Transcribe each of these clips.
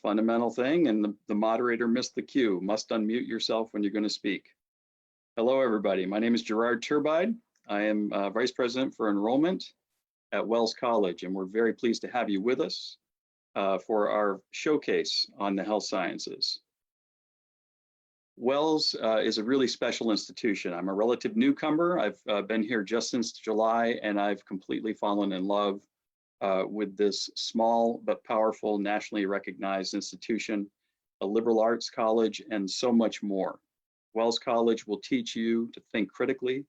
fundamental thing, and the moderator missed the cue. Must unmute yourself when you're going to speak. Hello, everybody. My name is Gerard Turbide. I am Vice President for Enrollment at Wells College, and we're very pleased to have you with us for our showcase on the health sciences. Wells is a really special institution. I'm a relative newcomer. I've been here just since July, and I've completely fallen in love with this small but powerful, nationally recognized institution, a liberal arts college, and so much more. Wells College will teach you to think critically,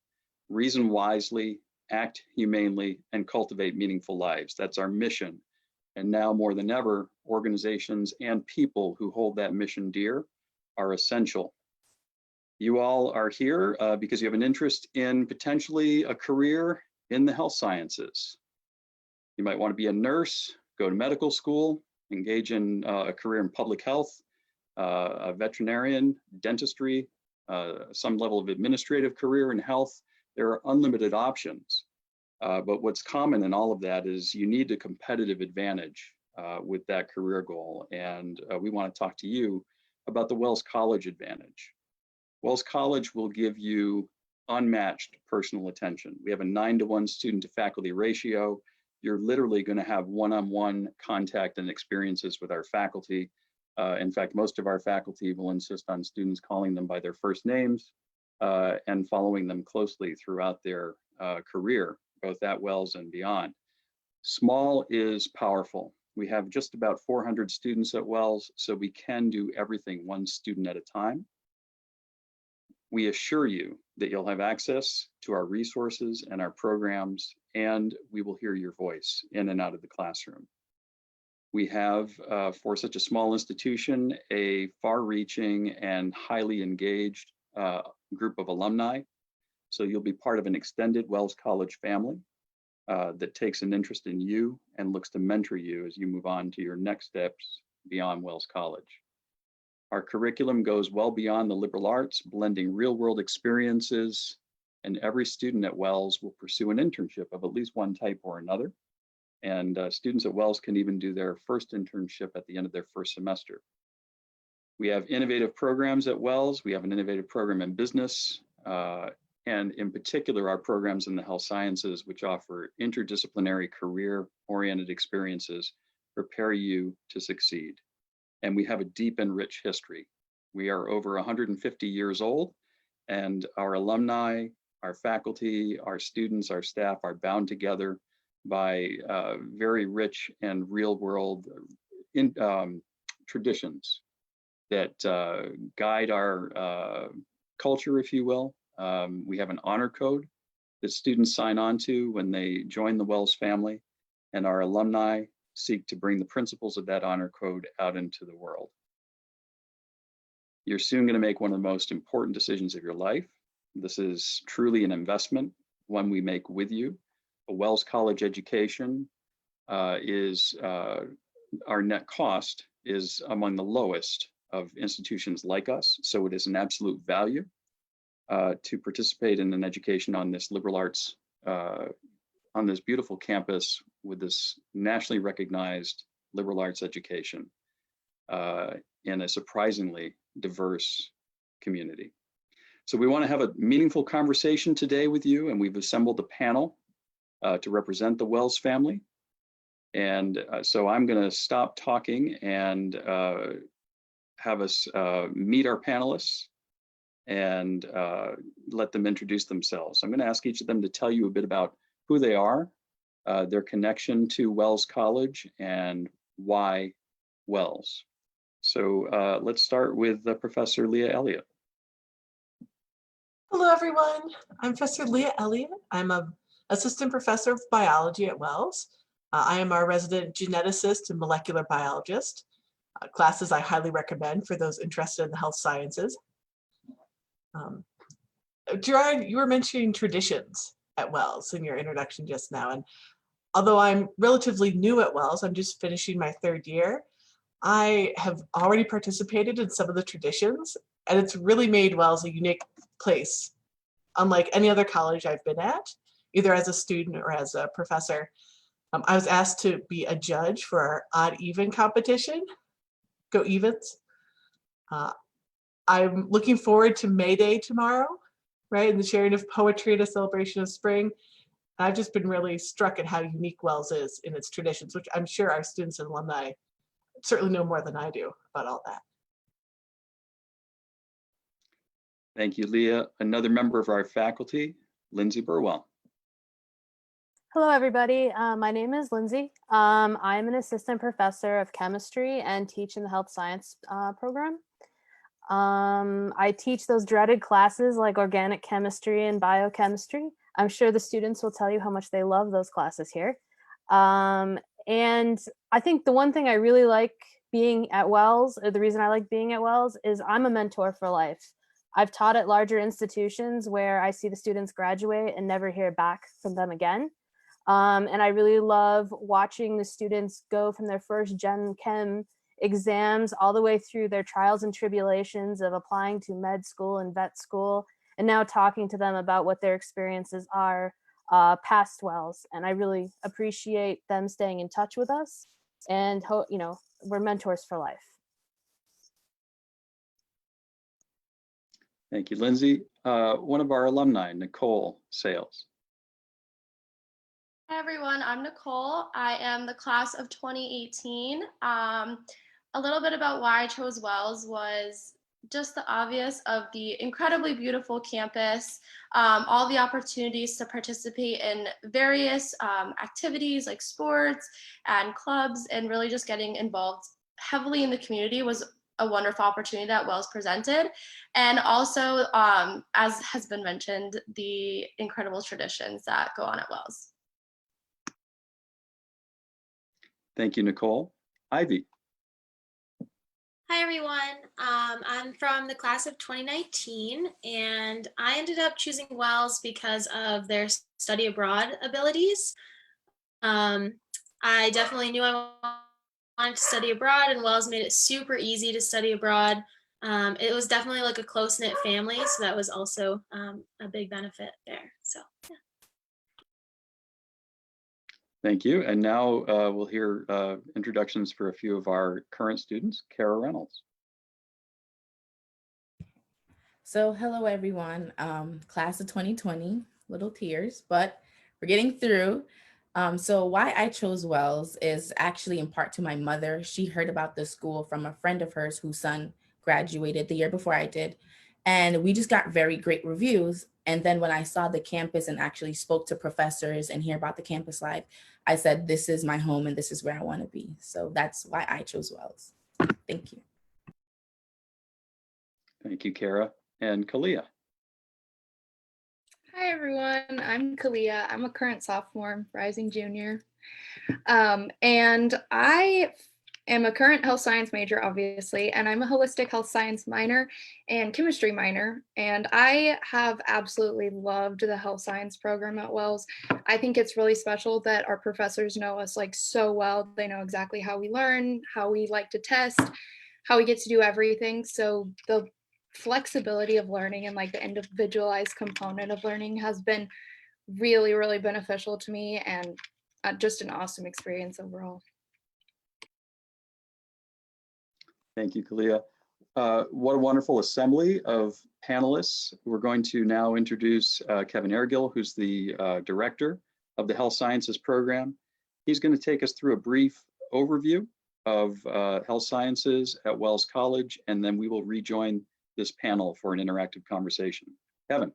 reason wisely, act humanely, and cultivate meaningful lives. That's our mission. And now more than ever, organizations and people who hold that mission dear are essential. You all are here because you have an interest in potentially a career in the health sciences. You might want to be a nurse, go to medical school, engage in a career in public health, a veterinarian, dentistry, some level of administrative career in health. There are unlimited options. But what's common in all of that is you need a competitive advantage with that career goal. And we want to talk to you about the Wells College advantage. Wells College will give you unmatched personal attention. We have a 9-to-1 student to faculty ratio. You're literally going to have one-on-one contact and experiences with our faculty. In fact, most of our faculty will insist on students calling them by their first names and following them closely throughout their career, both at Wells and beyond. Small is powerful. We have just about 400 students at Wells, so we can do everything one student at a time. We assure you that you'll have access to our resources and our programs, and we will hear your voice in and out of the classroom. We have, for such a small institution, a far-reaching and highly engaged group of alumni. So you'll be part of an extended Wells College family that takes an interest in you and looks to mentor you as you move on to your next steps beyond Wells College. Our curriculum goes well beyond the liberal arts, blending real-world experiences, and every student at Wells will pursue an internship of at least one type or another. And students at Wells can even do their first internship at the end of their first semester. We have innovative programs at Wells. We have an innovative program in business, and in particular, our programs in the health sciences, which offer interdisciplinary career-oriented experiences, prepare you to succeed. And we have a deep and rich history. We are over 150 years old, and our alumni, our faculty, our students, our staff are bound together by very rich and real-world traditions that guide our culture, if you will. We have an honor code that students sign on to when they join the Wells family, and our alumni seek to bring the principles of that honor code out into the world. You're soon going to make one of the most important decisions of your life. This is truly an investment, one we make with you. A Wells College education is our net cost is among the lowest of institutions like us. So it is an absolute value to participate in an education on this liberal arts, on this beautiful campus with this nationally recognized liberal arts education in a surprisingly diverse community. So we want to have a meaningful conversation today with you, and we've assembled a panel to represent the Wells family. And so I'm going to stop talking and have us meet our panelists and let them introduce themselves. I'm going to ask each of them to tell you a bit about who they are, their connection to Wells College, and why Wells. So let's start with Professor Leah Elliott. Hello, everyone. I'm Professor Leah Elliott. I'm an assistant professor of biology at Wells. I am our resident geneticist and molecular biologist, classes I highly recommend for those interested in the health sciences. Gerard, you were mentioning traditions at Wells in your introduction just now. And although I'm relatively new at Wells, I'm just finishing my 3rd year, I have already participated in some of the traditions, and it's really made Wells a unique place, unlike any other college I've been at, either as a student or as a professor. I was asked to be a judge for our odd even competition. go evens. I'm looking forward to May Day tomorrow, right? And the sharing of poetry and a celebration of spring. I've just been really struck at how unique Wells is in its traditions, which I'm sure our students and alumni certainly know more than I do about all that. Thank you, Leah. Another member of our faculty, Lindsay Burwell. Hello, everybody. My name is Lindsay. I'm an assistant professor of chemistry and teach in the health science program. I teach those dreaded classes like organic chemistry and biochemistry. I'm sure the students will tell you how much they love those classes here. And I think the one thing I really like being at Wells, or the reason I like being at Wells, is I'm a mentor for life. I've taught at larger institutions where I see the students graduate and never hear back from them again. And I really love watching the students go from their first Gen Chem exams all the way through their trials and tribulations of applying to med school and vet school, and now talking to them about what their experiences are past Wells. And I really appreciate them staying in touch with us, and we're mentors for life. Thank you, Lindsay. One of our alumni, Nicole Sales. Hi everyone, I'm Nicole. I am the class of 2018. A little bit about why I chose Wells was just the obvious of the incredibly beautiful campus, all the opportunities to participate in various activities like sports and clubs, and really just getting involved heavily in the community was a wonderful opportunity that Wells presented. And also, as has been mentioned, the incredible traditions that go on at Wells. Thank you, Nicole. Ivy. Hi everyone, I'm from the class of 2019, and I ended up choosing Wells because of their study abroad abilities. I definitely knew I wanted to study abroad, and Wells made it super easy to study abroad. It was definitely like a close-knit family, so that was also a big benefit there. So yeah. Thank you. And now we'll hear introductions for a few of our current students. Kara Reynolds. So hello, everyone. Class of 2020, little tears, but we're getting through. So why I chose Wells is actually in part to my mother. She heard about the school from a friend of hers whose son graduated the year before I did. And we just got very great reviews. And then when I saw the campus and actually spoke to professors and hear about the campus life, I said, this is my home and this is where I want to be. So that's why I chose Wells. Thank you. Thank you, Kara. And Kalia. Hi everyone, I'm Kalia. I'm a current sophomore, rising junior. And I am a current health science major, obviously, and I'm a holistic health science minor and chemistry minor. And I have absolutely loved the health science program at Wells. I think it's really special that our professors know us like so well. They know exactly how we learn, how we like to test, how we get to do everything. So the flexibility of learning and like the individualized component of learning has been really, really beneficial to me, and just an awesome experience overall. Thank you, Kalia. What a wonderful assembly of panelists. We're going to now introduce Kevin Ergil, who's the director of the Health Sciences program. He's going to take us through a brief overview of health sciences at Wells College, and then we will rejoin this panel for an interactive conversation. Kevin.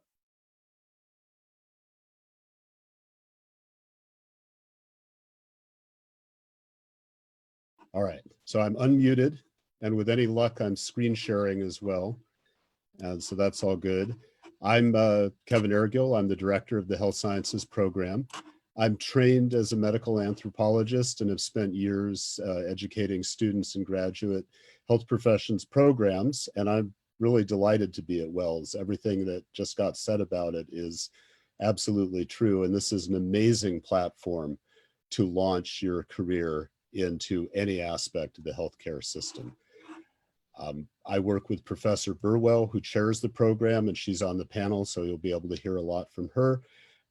All right, so I'm unmuted, and with any luck, I'm screen sharing as well. And so that's all good. I'm Kevin Ergil. I'm the director of the Health Sciences program. I'm trained as a medical anthropologist and have spent years educating students in graduate health professions programs. And I'm really delighted to be at Wells. Everything that just got said about it is absolutely true. And this is an amazing platform to launch your career into any aspect of the healthcare system. I work with Professor Burwell, who chairs the program, and she's on the panel, so you'll be able to hear a lot from her.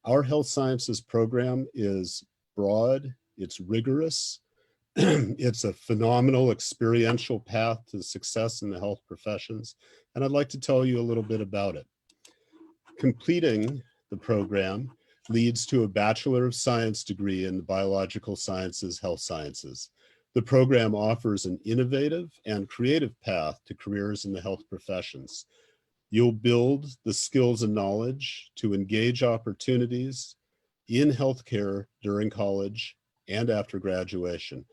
Our health sciences program is broad, it's rigorous, It's a phenomenal experiential path to success in the health professions, and I'd like to tell you a little bit about it. Completing the program leads to a Bachelor of Science degree in the Biological Sciences, Health Sciences. The program offers an innovative and creative path to careers in the health professions. You'll build the skills and knowledge to engage opportunities in healthcare during college and after graduation.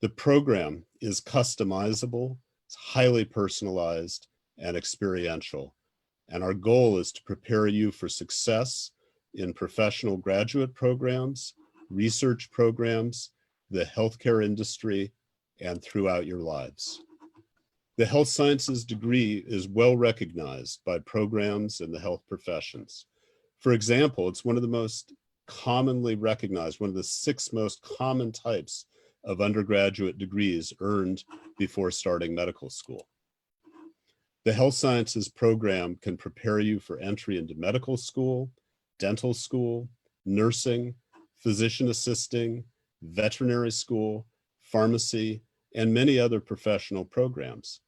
The program is customizable, it's highly personalized and experiential. And our goal is to prepare you for success in professional graduate programs, research programs, the healthcare industry, and throughout your lives. The health sciences degree is well recognized by programs in the health professions. For example, it's one of the most commonly recognized, one of the 6 most common types of undergraduate degrees earned before starting medical school. The health sciences program can prepare you for entry into medical school, dental school, nursing, physician assisting, veterinary school, pharmacy, and many other professional programs.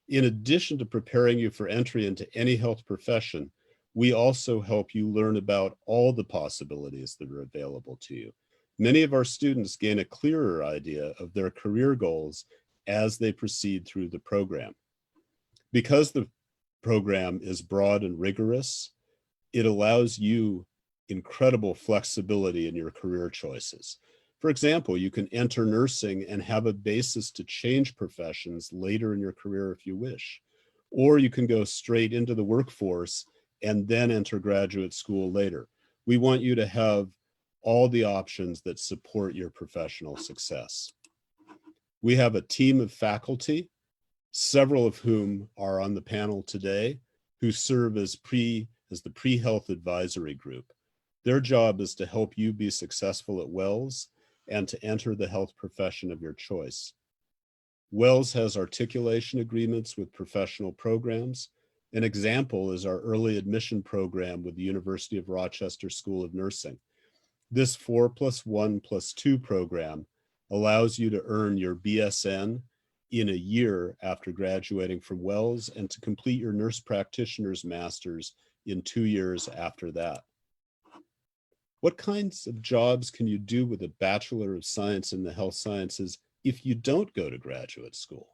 In addition to preparing you for entry into any health profession, we also help you learn about all the possibilities that are available to you. Many of our students gain a clearer idea of their career goals as they proceed through the program. Because the program is broad and rigorous, it allows you incredible flexibility in your career choices. For example, you can enter nursing and have a basis to change professions later in your career if you wish. Or you can go straight into the workforce and then enter graduate school later. We want you to have all the options that support your professional success. We have a team of faculty, several of whom are on the panel today, who serve as the pre-health advisory group. Their job is to help you be successful at Wells and to enter the health profession of your choice. Wells has articulation agreements with professional programs. An example is our early admission program with the University of Rochester School of Nursing. This 4+1+2 program allows you to earn your BSN in a year after graduating from Wells and to complete your nurse practitioner's master's in 2 years after that. What kinds of jobs can you do with a Bachelor of Science in the Health Sciences if you don't go to graduate school?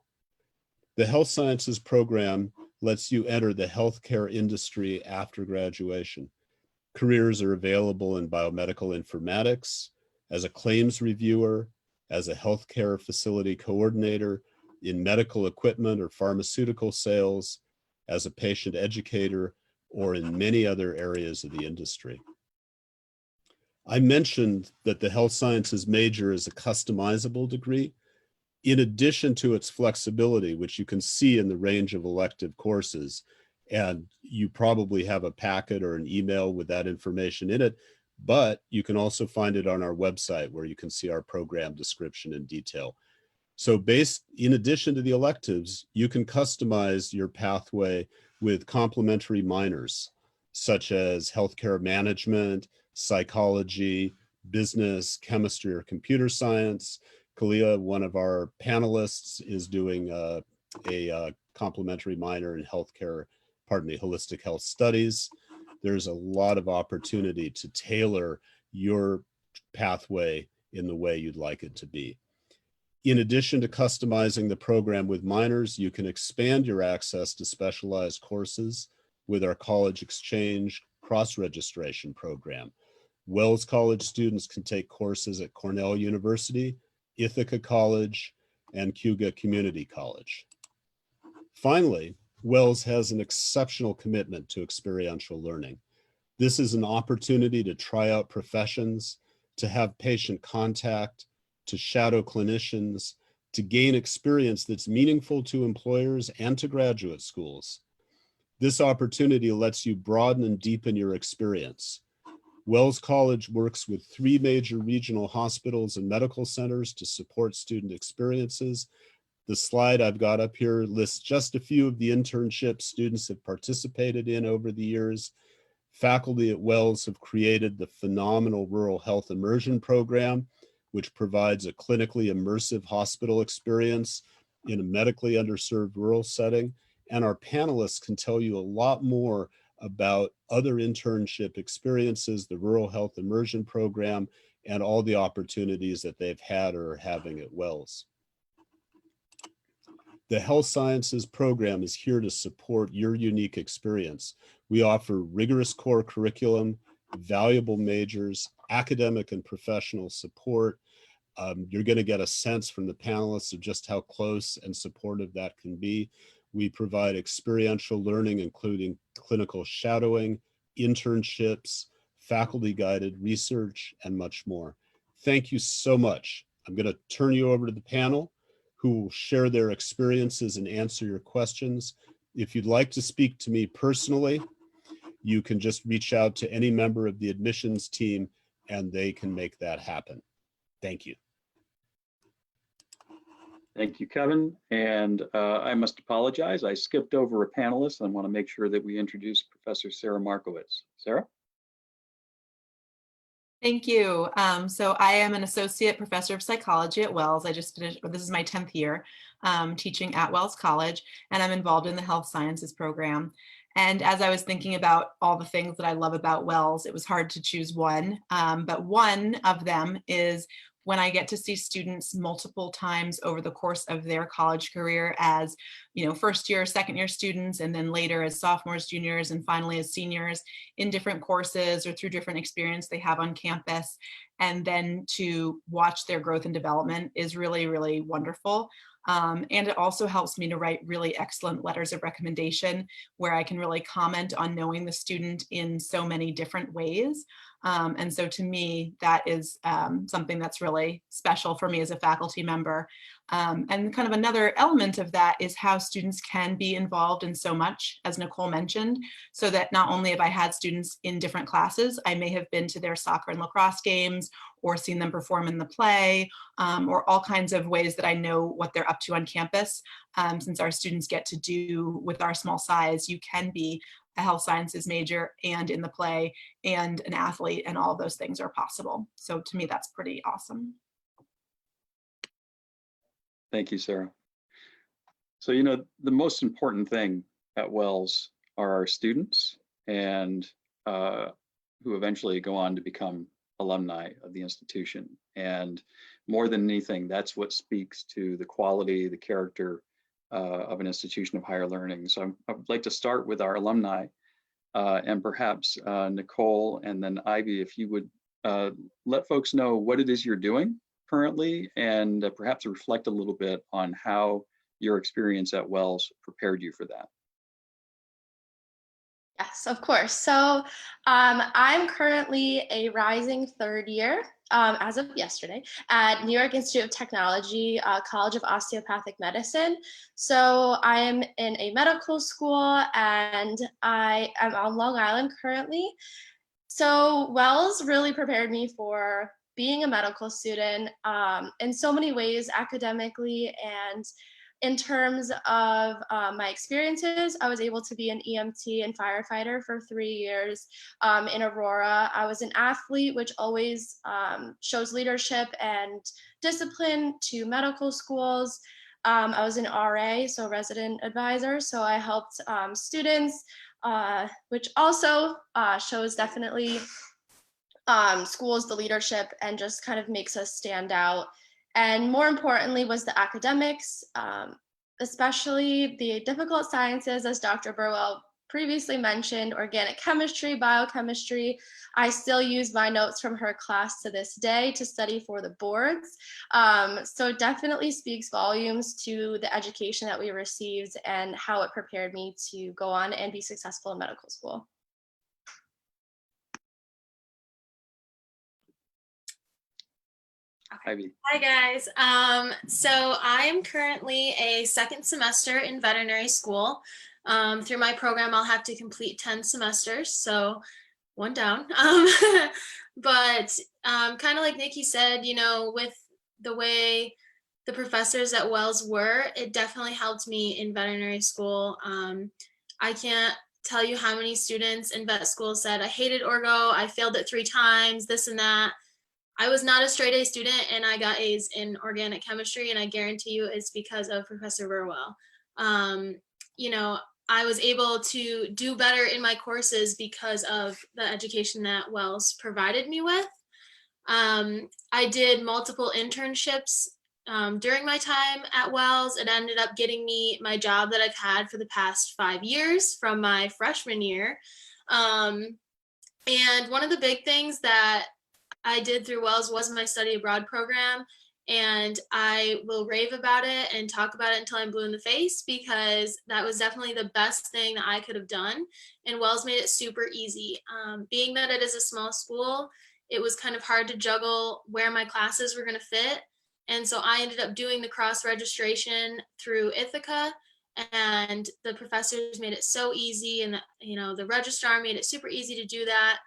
The Health Sciences program lets you enter the healthcare industry after graduation. Careers are available in biomedical informatics, as a claims reviewer, as a healthcare facility coordinator, in medical equipment or pharmaceutical sales, as a patient educator, or in many other areas of the industry. I mentioned that the health sciences major is a customizable degree. In addition to its flexibility, which you can see in the range of elective courses, and you probably have a packet or an email with that information in it, but you can also find it on our website where you can see our program description in detail. So in addition to the electives, you can customize your pathway with complementary minors, such as healthcare management, psychology, business, chemistry, or computer science. Kalia, one of our panelists, is doing a complementary minor in holistic health studies. There's a lot of opportunity to tailor your pathway in the way you'd like it to be. In addition to customizing the program with minors, you can expand your access to specialized courses with our college exchange cross-registration program. Wells College students can take courses at Cornell University, Ithaca College, and Cuga Community College. Finally, Wells has an exceptional commitment to experiential learning. This is an opportunity to try out professions, to have patient contact, to shadow clinicians, to gain experience that's meaningful to employers and to graduate schools. This opportunity lets you broaden and deepen your experience. Wells College works with 3 major regional hospitals and medical centers to support student experiences. The slide I've got up here lists just a few of the internships students have participated in over the years. Faculty at Wells have created the phenomenal Rural Health Immersion Program, which provides a clinically immersive hospital experience in a medically underserved rural setting. And our panelists can tell you a lot more about other internship experiences, the Rural Health Immersion Program, and all the opportunities that they've had or are having at Wells. The Health Sciences program is here to support your unique experience. We offer rigorous core curriculum, valuable majors, academic and professional support. You're going to get a sense from the panelists of just how close and supportive that can be. We provide experiential learning, including clinical shadowing, internships, faculty-guided research, and much more. Thank you so much. I'm going to turn you over to the panel, who will share their experiences and answer your questions. If you'd like to speak to me personally, you can just reach out to any member of the admissions team and they can make that happen. Thank you. Thank you, Kevin. And I must apologize. I skipped over a panelist. I want to make sure that we introduce Professor Sarah Markowitz. Sarah? Thank you. So I am an associate professor of psychology at Wells. I just finished, this is my 10th year teaching at Wells College, and I'm involved in the health sciences program. And as I was thinking about all the things that I love about Wells, it was hard to choose one, but one of them is when I get to see students multiple times over the course of their college career as, first year, second year students, and then later as sophomores, juniors, and finally as seniors in different courses or through different experience they have on campus. And then to watch their growth and development is really, really wonderful. And it also helps me to write really excellent letters of recommendation where I can really comment on knowing the student in so many different ways. And so to me, that is something that's really special for me as a faculty member. And kind of another element of that is how students can be involved in so much, as Nicole mentioned, so that not only have I had students in different classes, I may have been to their soccer and lacrosse games or seen them perform in the play, or all kinds of ways that I know what they're up to on campus. Since our students get to do, with our small size, you can be a health sciences major and in the play and an athlete, and all of those things are possible. So to me, that's pretty awesome. Thank you, Sarah. So, the most important thing at Wells are our students, and who eventually go on to become alumni of the institution. And more than anything, that's what speaks to the quality, the character of an institution of higher learning. So I would like to start with our alumni, and perhaps Nicole and then Ivy, if you would let folks know what it is you're doing currently, and perhaps reflect a little bit on how your experience at Wells prepared you for that. Yes, of course. So I'm currently a rising third year as of yesterday at New York Institute of Technology, College of Osteopathic Medicine. So I am in a medical school and I am on Long Island currently. So Wells really prepared me for being a medical student in so many ways, academically and in terms of my experiences. I was able to be an EMT and firefighter for 3 years in Aurora. I was an athlete, which always shows leadership and discipline to medical schools. I was an RA, so resident advisor. So I helped students, which also shows definitely schools, the leadership, and just kind of makes us stand out. And more importantly was the academics, especially the difficult sciences, as Dr. Burwell previously mentioned, organic chemistry, biochemistry. I still use my notes from her class to this day to study for the boards. So it definitely speaks volumes to the education that we received and how it prepared me to go on and be successful in medical school. Ivy. Hi guys. So I am currently a second semester in veterinary school. Through my program, I'll have to complete 10 semesters, so one down. But kind of like Nikki said, with the way the professors at Wells were, it definitely helped me in veterinary school. I can't tell you how many students in vet school said, I hated orgo, I failed it 3 times, this and that. I was not a straight A student and I got A's in organic chemistry, and I guarantee you it's because of Professor Burwell. You know, I was able to do better in my courses because of the education that Wells provided me with. I did multiple internships during my time at Wells. It ended up getting me my job that I've had for the past 5 years from my freshman year. And one of the big things that I did through Wells was my study abroad program. And I will rave about it and talk about it until I'm blue in the face, because that was definitely the best thing that I could have done. And Wells made it super easy. Being that it is a small school, it was kind of hard to juggle where my classes were going to fit. And so I ended up doing the cross registration through Ithaca, and the professors made it so easy. And the registrar made it super easy to do that.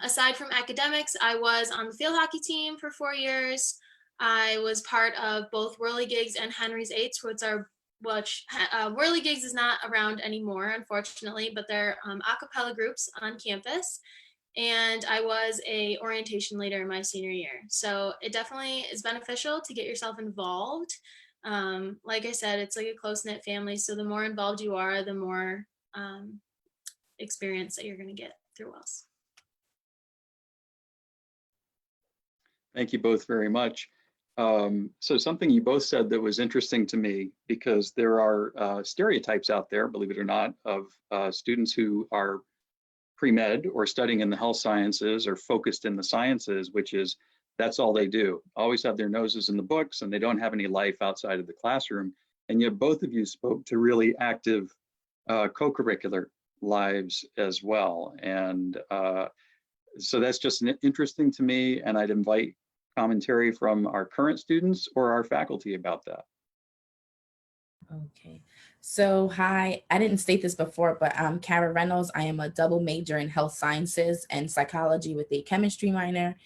Aside from academics, I was on the field hockey team for 4 years. I was part of both Whirligigs and Henry's Eights, which Whirligigs is not around anymore, unfortunately, but they're a cappella groups on campus. And I was a orientation leader in my senior year. So it definitely is beneficial to get yourself involved. Like I said, it's like a close-knit family. So the more involved you are, the more experience that you're going to get through Wells. Thank you both very much. So something you both said that was interesting to me, because there are stereotypes out there, believe it or not, of students who are pre-med or studying in the health sciences or focused in the sciences, which is that's all they do. Always have their noses in the books and they don't have any life outside of the classroom. And yet both of you spoke to really active co-curricular lives as well. And so that's just interesting to me, and I'd invite commentary from our current students or our faculty about that. Okay, so hi, I didn't state this before, but I'm Kara Reynolds. I am a double major in health sciences and psychology with a chemistry minor.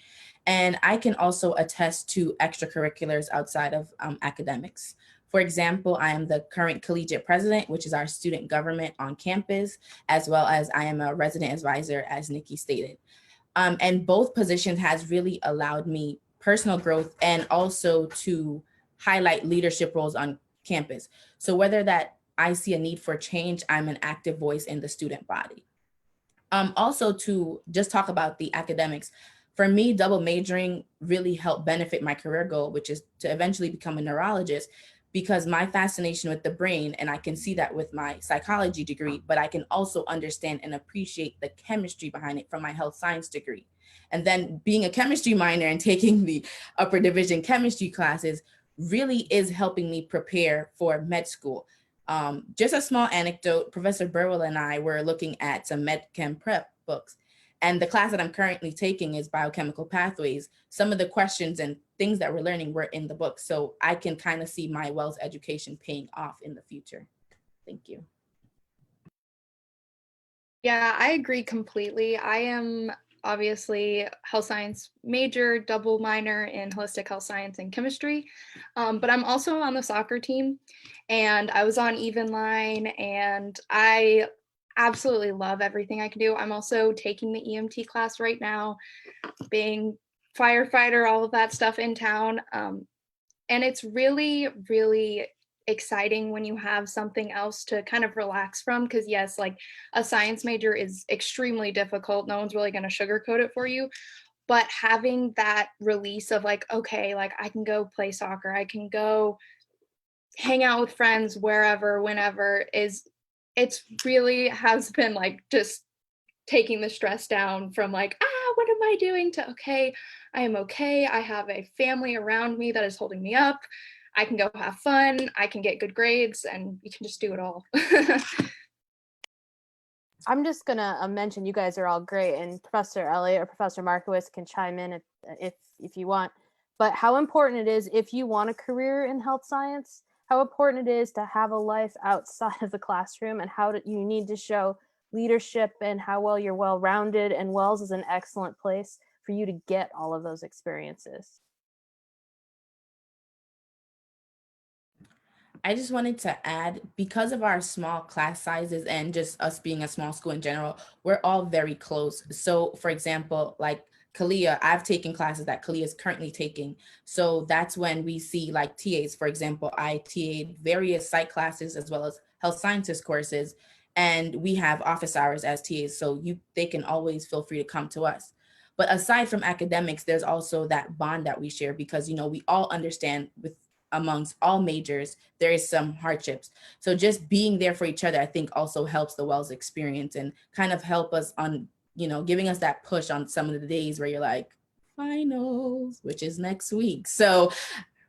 And I can also attest to extracurriculars outside of academics. For example, I am the current collegiate president, which is our student government on campus, as well as I am a resident advisor, as Nikki stated. And both positions has really allowed me personal growth and also to highlight leadership roles on campus. So whether that I see a need for change, I'm an active voice in the student body. Also, to just talk about the academics, for me, double majoring really helped benefit my career goal, which is to eventually become a neurologist, because my fascination with the brain, and I can see that with my psychology degree, but I can also understand and appreciate the chemistry behind it from my health science degree. And then being a chemistry minor and taking the upper division chemistry classes really is helping me prepare for med school. Just a small anecdote, Professor Burwell and I were looking at some med chem prep books, and the class that I'm currently taking is biochemical pathways. Some of the questions and things that we're learning were in the book, so I can kind of see my Wells education paying off in the future. Thank you. Yeah, I agree completely. I am obviously health science major, double minor in holistic health science and chemistry, but I'm also on the soccer team, and I was on even line, and I absolutely love everything I can do. I'm also taking the EMT class right now, being firefighter, all of that stuff in town. And it's really, really exciting when you have something else to kind of relax from, because yes, like a science major is extremely difficult. No one's really going to sugarcoat it for you. But having that release of like, okay, like I can go play soccer, I can go hang out with friends wherever, whenever, it's really has been like just taking the stress down from like, what am I doing, to okay, I am okay. I have a family around me that is holding me up. I can go have fun. I can get good grades, and you can just do it all. I'm just gonna mention you guys are all great, and Professor Elliott or Professor Markowitz can chime in if you want. But how important it is, if you want a career in health science, how important it is to have a life outside of the classroom, and how you need to show leadership and how well you're well-rounded. And Wells is an excellent place for you to get all of those experiences. I just wanted to add, because of our small class sizes and just us being a small school in general, we're all very close. So for example, like Kalia, I've taken classes that Kalia is currently taking. So that's when we see like TAs, for example, I TA'd various psych classes as well as health sciences courses, and we have office hours as TAs. So they can always feel free to come to us. But aside from academics, there's also that bond that we share because, we all understand amongst all majors, there is some hardships. So just being there for each other, I think also helps the Wells experience and kind of help us on, giving us that push on some of the days where you're like, finals, which is next week. So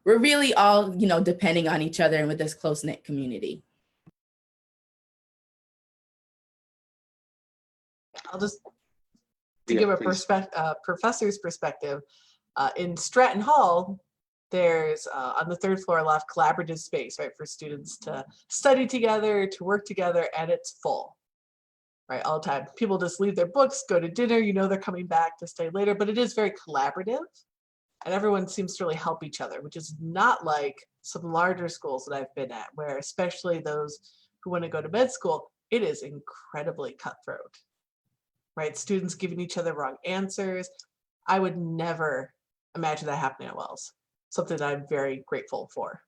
we're really all, depending on each other and with this close-knit community. I'll just Yeah, give a please. professor's perspective. In Stratton Hall, there's on the third floor left collaborative space, right, for students to study together, to work together, and it's full, right, all the time. People just leave their books, go to dinner, they're coming back to stay later, but it is very collaborative, and everyone seems to really help each other, which is not like some larger schools that I've been at, where especially those who want to go to med school, it is incredibly cutthroat, right? Students giving each other wrong answers. I would never imagine that happening at Wells. Something that I'm very grateful for.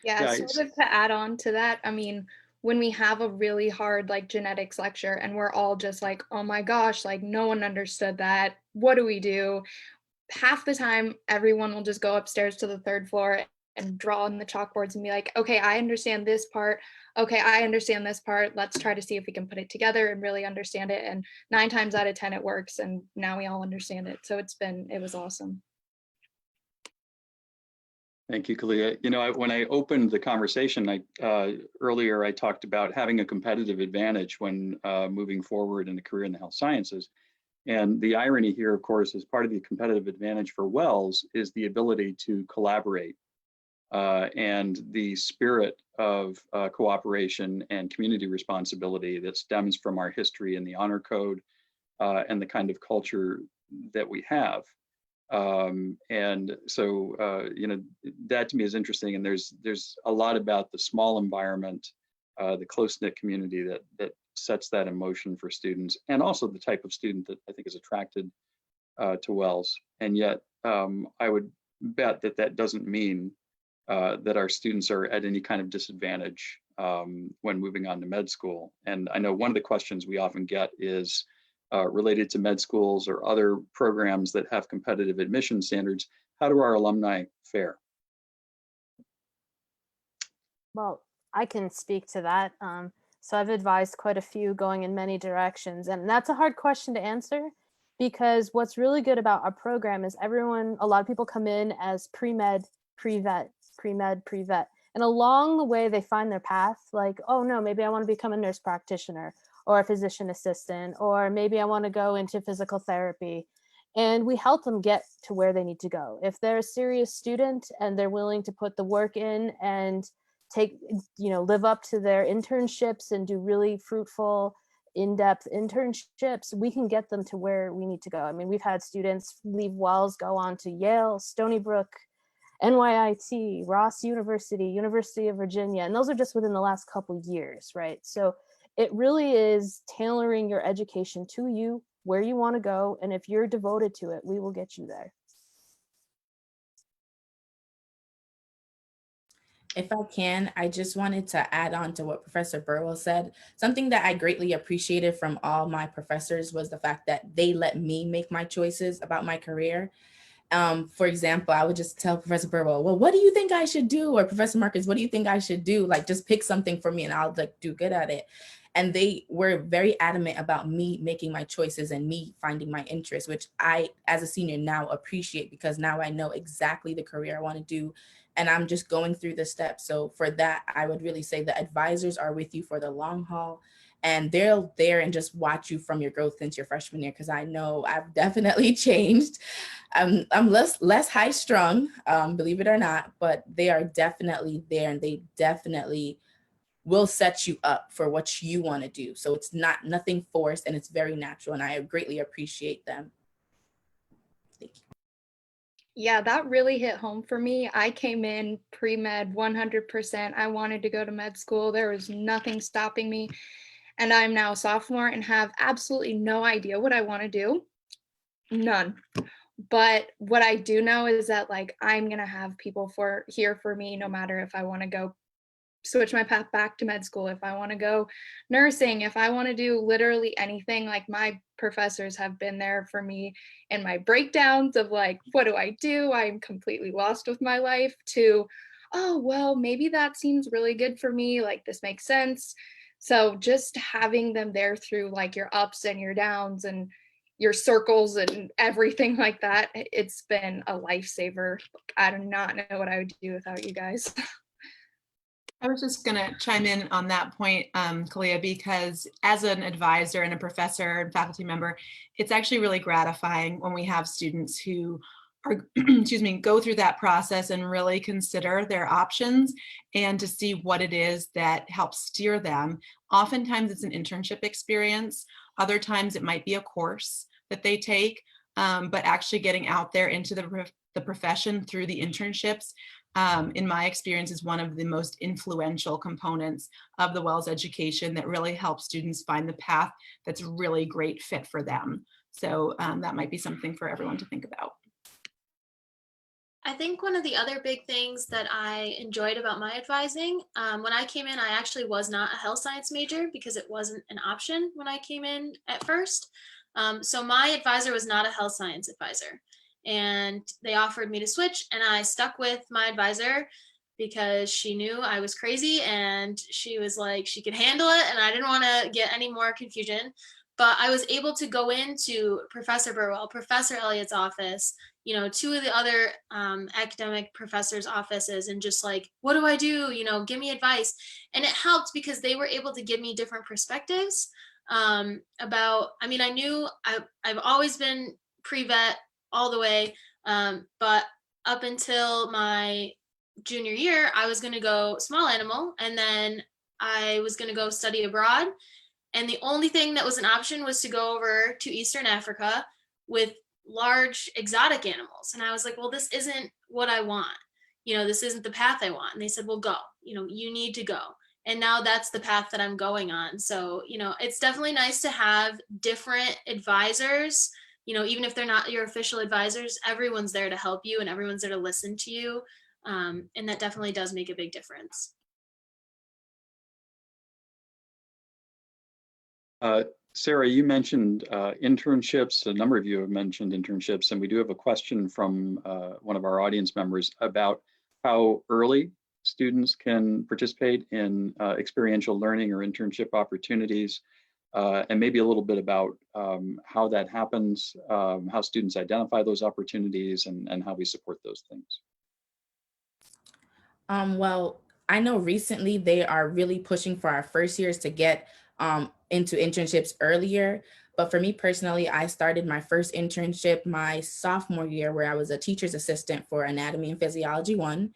Yeah, sort of to add on to that, I mean, when we have a really hard like genetics lecture and we're all just like, oh my gosh, like no one understood that. What do we do? Half the time, everyone will just go upstairs to the third floor and draw on the chalkboards and be like, okay, I understand this part. Okay, I understand this part. Let's try to see if we can put it together and really understand it. And 9 times out of 10, it works. And now we all understand it. So it was awesome. Thank you, Kalia. When I opened the conversation, earlier I talked about having a competitive advantage when moving forward in a career in the health sciences. And the irony here, of course, is part of the competitive advantage for Wells is the ability to collaborate and the spirit of cooperation and community responsibility that stems from our history in the honor code and the kind of culture that we have. And so, that to me is interesting. And there's a lot about the small environment, the close-knit community that sets that in motion for students, and also the type of student that I think is attracted to Wells. And yet, I would bet that doesn't mean that our students are at any kind of disadvantage when moving on to med school. And I know one of the questions we often get is related to med schools or other programs that have competitive admission standards. How do our alumni fare? Well, I can speak to that. So I've advised quite a few going in many directions, and that's a hard question to answer because what's really good about our program is a lot of people come in as pre-med, pre-vet, pre-med, pre-vet, and along the way they find their path, like, oh no, maybe I want to become a nurse practitioner or a physician assistant, or maybe I want to go into physical therapy. And we help them get to where they need to go. If they're a serious student and they're willing to put the work in and live up to their internships and do really fruitful, in-depth internships, we can get them to where we need to go. I mean, we've had students leave Wells, go on to Yale, Stony Brook, NYIT, Ross University, University of Virginia, and those are just within the last couple years, right? So it really is tailoring your education to you, where you want to go, and if you're devoted to it, we will get you there. If I can, I just wanted to add on to what Professor Burwell said. Something that I greatly appreciated from all my professors was the fact that they let me make my choices about my career. For example, I would just tell Professor Burwell, well, what do you think I should do? Or Professor Marcus, what do you think I should do? Like, just pick something for me and I'll do good at it. And they were very adamant about me making my choices and me finding my interests, which I, as a senior now, appreciate because now I know exactly the career I want to do. And I'm just going through the steps. So for that, I would really say the advisors are with you for the long haul. And they're there and just watch you from your growth since your freshman year, because I know I've definitely changed. I'm less high strung, believe it or not, but they are definitely there and they definitely will set you up for what you want to do. So it's nothing forced and it's very natural, and I greatly appreciate them. Thank you. Yeah, that really hit home for me. I came in pre-med 100%. I wanted to go to med school. There was nothing stopping me. and I'm now a sophomore and have absolutely no idea what I want to do. None. But what I do know is that like I'm gonna have people here for me no matter if I want to go switch my path back to med school, if I want to go nursing, if I want to do literally anything. Like my professors have been there for me in my breakdowns of like, what do I do? I'm completely lost with my life, to, oh, well, maybe that seems really good for me. Like this makes sense. So just having them there through like your ups and your downs and your circles and everything like that, it's been a lifesaver. I do not know what I would do without you guys. I was just going to chime in on that point, Kalia, because as an advisor and a professor and faculty member, it's actually really gratifying when we have students who are, excuse me, go through that process and really consider their options and to see what it is that helps steer them. Oftentimes it's an internship experience. Other times it might be a course that they take, but actually getting out there into the profession through the internships, in my experience, is one of the most influential components of the WELS education that really helps students find the path that's really great fit for them. So that might be something for everyone to think about. I think one of the other big things that I enjoyed about my advising, when I came in, I actually was not a health science major because it wasn't an option when I came in at first. So my advisor was not a health science advisor. And they offered me to switch, and I stuck with my advisor because she knew I was crazy and she was like, she could handle it, and I didn't want to get any more confusion. But I was able to go into Professor Burwell, Professor Elliott's office, you know, two of the other academic professors' offices, and just like, what do I do? You know, give me advice. And it helped because they were able to give me different perspectives about, I mean, I knew I've always been pre-vet all the way, but up until my junior year, I was going to go small animal, and then I was going to go study abroad. And the only thing that was an option was to go over to Eastern Africa with large exotic animals. And I was like, well, this isn't what I want. You know, this isn't the path I want. And they said, well, go, you know, you need to go. And now that's the path that I'm going on. So, you know, it's definitely nice to have different advisors. You know, even if they're not your official advisors, everyone's there to help you and everyone's there to listen to you. And that definitely does make a big difference. Sarah, you mentioned internships. A number of you have mentioned internships, and we do have a question from one of our audience members about how early students can participate in experiential learning or internship opportunities, and maybe a little bit about how that happens, how students identify those opportunities, and how we support those things. Well, I know recently they are really pushing for our first years to get into internships earlier. But for me personally, I started my first internship my sophomore year, where I was a teacher's assistant for Anatomy and Physiology 1.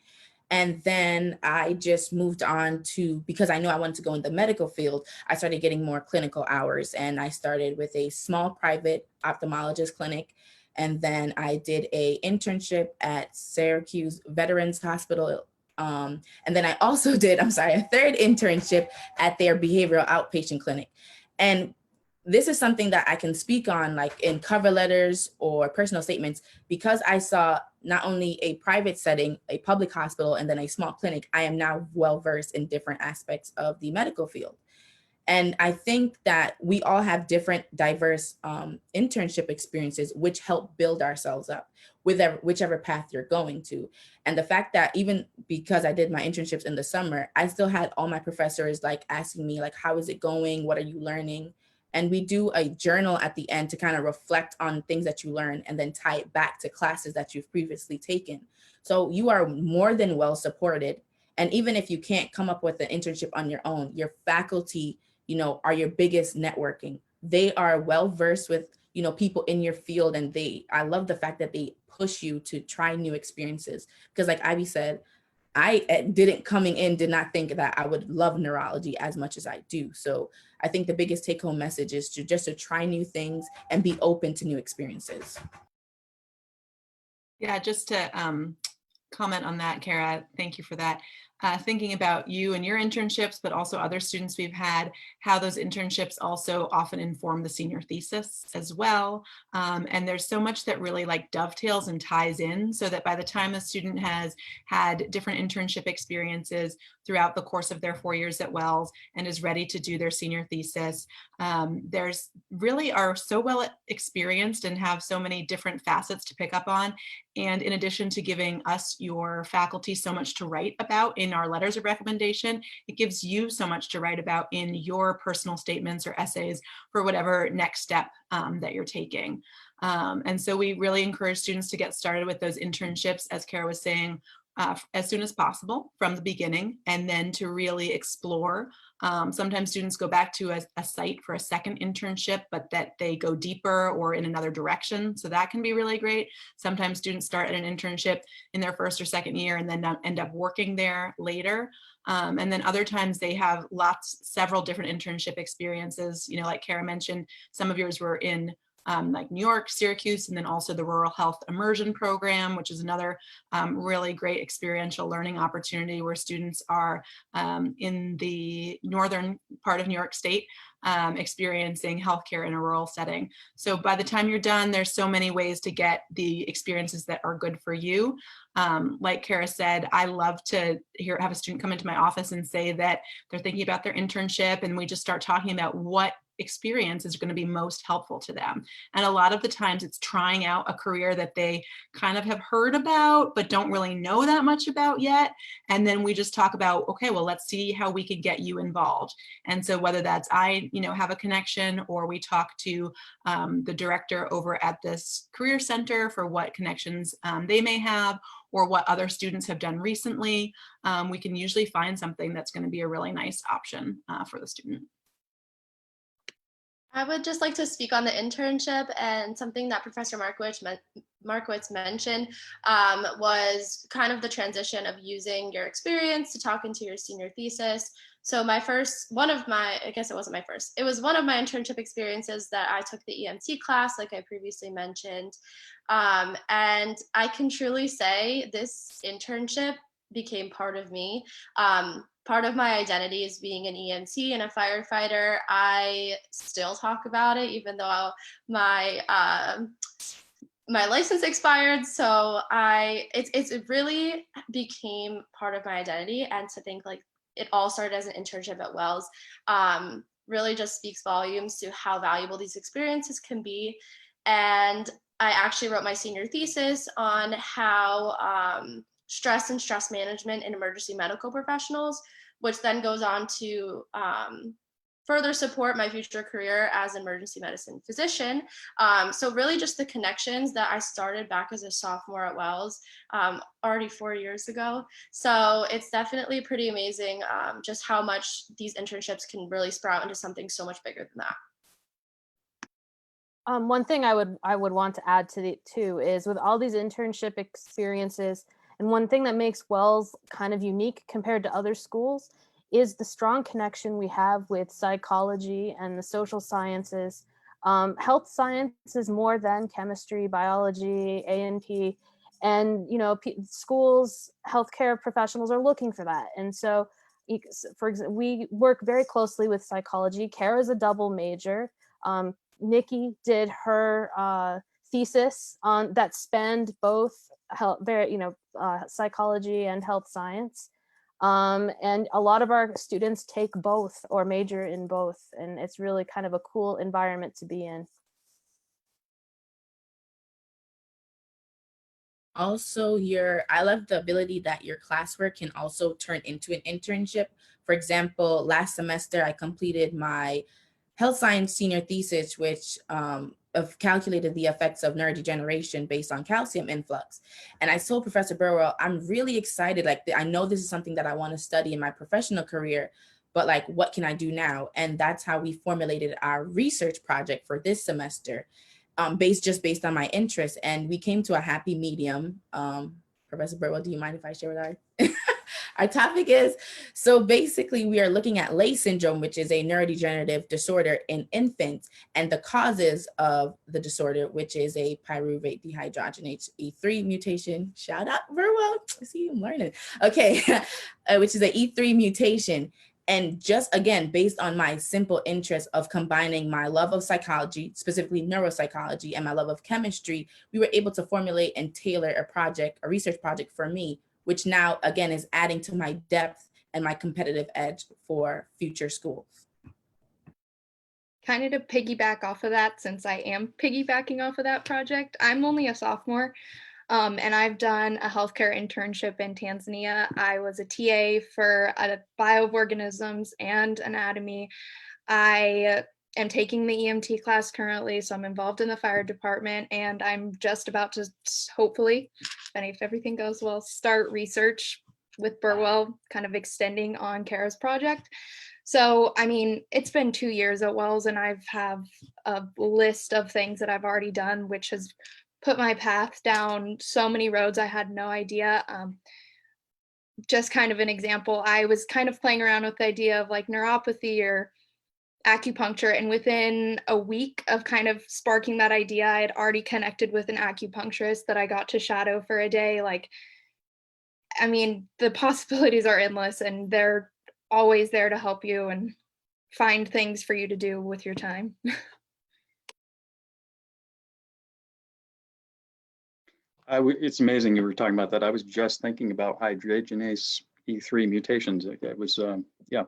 And then I just moved on to, because I knew I wanted to go in the medical field, I started getting more clinical hours. And I started with a small private ophthalmologist clinic. And then I did a internship at Syracuse Veterans Hospital. And then I also did, a third internship at their behavioral outpatient clinic. And this is something that I can speak on like in cover letters or personal statements, because I saw not only a private setting, a public hospital, and then a small clinic. I am now well-versed in different aspects of the medical field. And I think that we all have different diverse internship experiences, which help build ourselves up with whichever path you're going to. And the fact that even because I did my internships in the summer, I still had all my professors like asking me like, how is it going? What are you learning? And we do a journal at the end to kind of reflect on things that you learn and then tie it back to classes that you've previously taken. So you are more than well supported. And even if you can't come up with an internship on your own, your faculty, you know, are your biggest networking. They are well versed with, you know, people in your field. And I love the fact that they push you to try new experiences. Because like Ivy said, I did not think that I would love neurology as much as I do. So I think the biggest take home message is to try new things and be open to new experiences. Yeah, just to comment on that, Kara, thank you for that. thinking about you and your internships, but also other students we've had, how those internships also often inform the senior thesis as well. And there's so much that really like dovetails and ties in, so that by the time a student has had different internship experiences throughout the course of their 4 years at Wells and is ready to do their senior thesis, there's really are so well experienced and have so many different facets to pick up on. And in addition to giving us, your faculty, so much to write about in our letters of recommendation, it gives you so much to write about in your personal statements or essays for whatever next step that you're taking. And so we really encourage students to get started with those internships, as Kara was saying, as soon as possible from the beginning, and then to really explore. Sometimes students go back to a site for a second internship, but that they go deeper or in another direction. So that can be really great. Sometimes students start at an internship in their first or second year and then end up working there later. And then other times they have several different internship experiences. You know, like Kara mentioned, some of yours were in like New York, Syracuse, and then also the Rural Health Immersion Program, which is another really great experiential learning opportunity where students are in the northern part of New York State experiencing healthcare in a rural setting. So by the time you're done, there's so many ways to get the experiences that are good for you. Like Kara said, I love to have a student come into my office and say that they're thinking about their internship, and we just start talking about what experience is going to be most helpful to them. And a lot of the times it's trying out a career that they kind of have heard about, but don't really know that much about yet. And then we just talk about, okay, well, let's see how we can get you involved. And so whether that's I, have a connection, or we talk to the director over at this career center for what connections they may have, or what other students have done recently, we can usually find something that's going to be a really nice option for the student. I would just like to speak on the internship, and something that Professor Markowitz mentioned was kind of the transition of using your experience to talk into your senior thesis. So it was one of my internship experiences that I took the EMT class, like I previously mentioned. And I can truly say this internship became part of me. Part of my identity is being an EMT and a firefighter. I still talk about it, even though my license expired. So it really became part of my identity. And to think like it all started as an internship at Wells really just speaks volumes to how valuable these experiences can be. And I actually wrote my senior thesis on how stress and stress management in emergency medical professionals, which then goes on to further support my future career as an emergency medicine physician. So really just the connections that I started back as a sophomore at Wells already 4 years ago. So it's definitely pretty amazing just how much these internships can really sprout into something so much bigger than that. One thing I would want to add to it too is, with all these internship experiences, and one thing that makes Wells kind of unique compared to other schools is the strong connection we have with psychology and the social sciences. Health sciences more than chemistry, biology, A&P, and schools, healthcare professionals are looking for that. And so, for example, we work very closely with psychology. Kara's a double major. Nikki did her thesis on that spanned both psychology and health science. And a lot of our students take both or major in both, and it's really kind of a cool environment to be in. Also, I love the ability that your classwork can also turn into an internship. For example, last semester I completed my health science senior thesis, which calculated the effects of neurodegeneration based on calcium influx. And I told Professor Burwell, I'm really excited. Like, I know this is something that I want to study in my professional career, but like, what can I do now? And that's how we formulated our research project for this semester, based on my interest. And we came to a happy medium. Professor Burwell, do you mind if I share with Our topic is, so basically we are looking at Leigh syndrome, which is a neurodegenerative disorder in infants, and the causes of the disorder, which is a pyruvate dehydrogenase E3 mutation. Shout out Verwell, see, I'm learning. Okay, which is an E3 mutation. And just again, based on my simple interest of combining my love of psychology, specifically neuropsychology, and my love of chemistry, we were able to formulate and tailor a research project for me, which now, again, is adding to my depth and my competitive edge for future schools. Kind of to piggyback off of that, since I am piggybacking off of that project, I'm only a sophomore, and I've done a healthcare internship in Tanzania. I was a TA for bioorganisms and anatomy. I am taking the EMT class currently, so I'm involved in the fire department, and I'm just about to hopefully, if everything goes well, start research with Burwell, kind of extending on Kara's project. So, I mean, it's been 2 years at Wells, and I've have a list of things that I've already done, which has put my path down so many roads I had no idea. Just kind of an example, I was kind of playing around with the idea of like neuropathy or acupuncture, and within a week of kind of sparking that idea, I had already connected with an acupuncturist that I got to shadow for a day. Like, I mean, the possibilities are endless, and they're always there to help you and find things for you to do with your time. It's amazing you were talking about that. I was just thinking about hydrogenase E3 mutations. It was, yeah.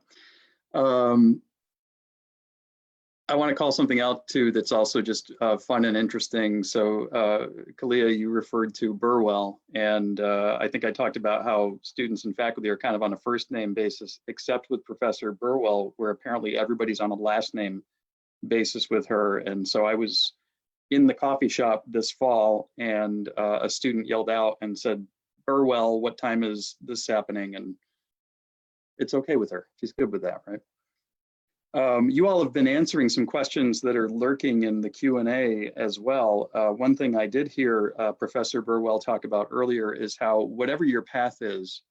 I want to call something out too that's also just fun and interesting. So Kalia, you referred to Burwell, and I think I talked about how students and faculty are kind of on a first name basis, except with Professor Burwell, where apparently everybody's on a last name basis with her. And so I was in the coffee shop this fall, and a student yelled out and said, "Burwell, what time is this happening?" And it's okay with her. She's good with that, right? You all have been answering some questions that are lurking in the Q&A as well. One thing I did hear Professor Burwell talk about earlier is how whatever your path is,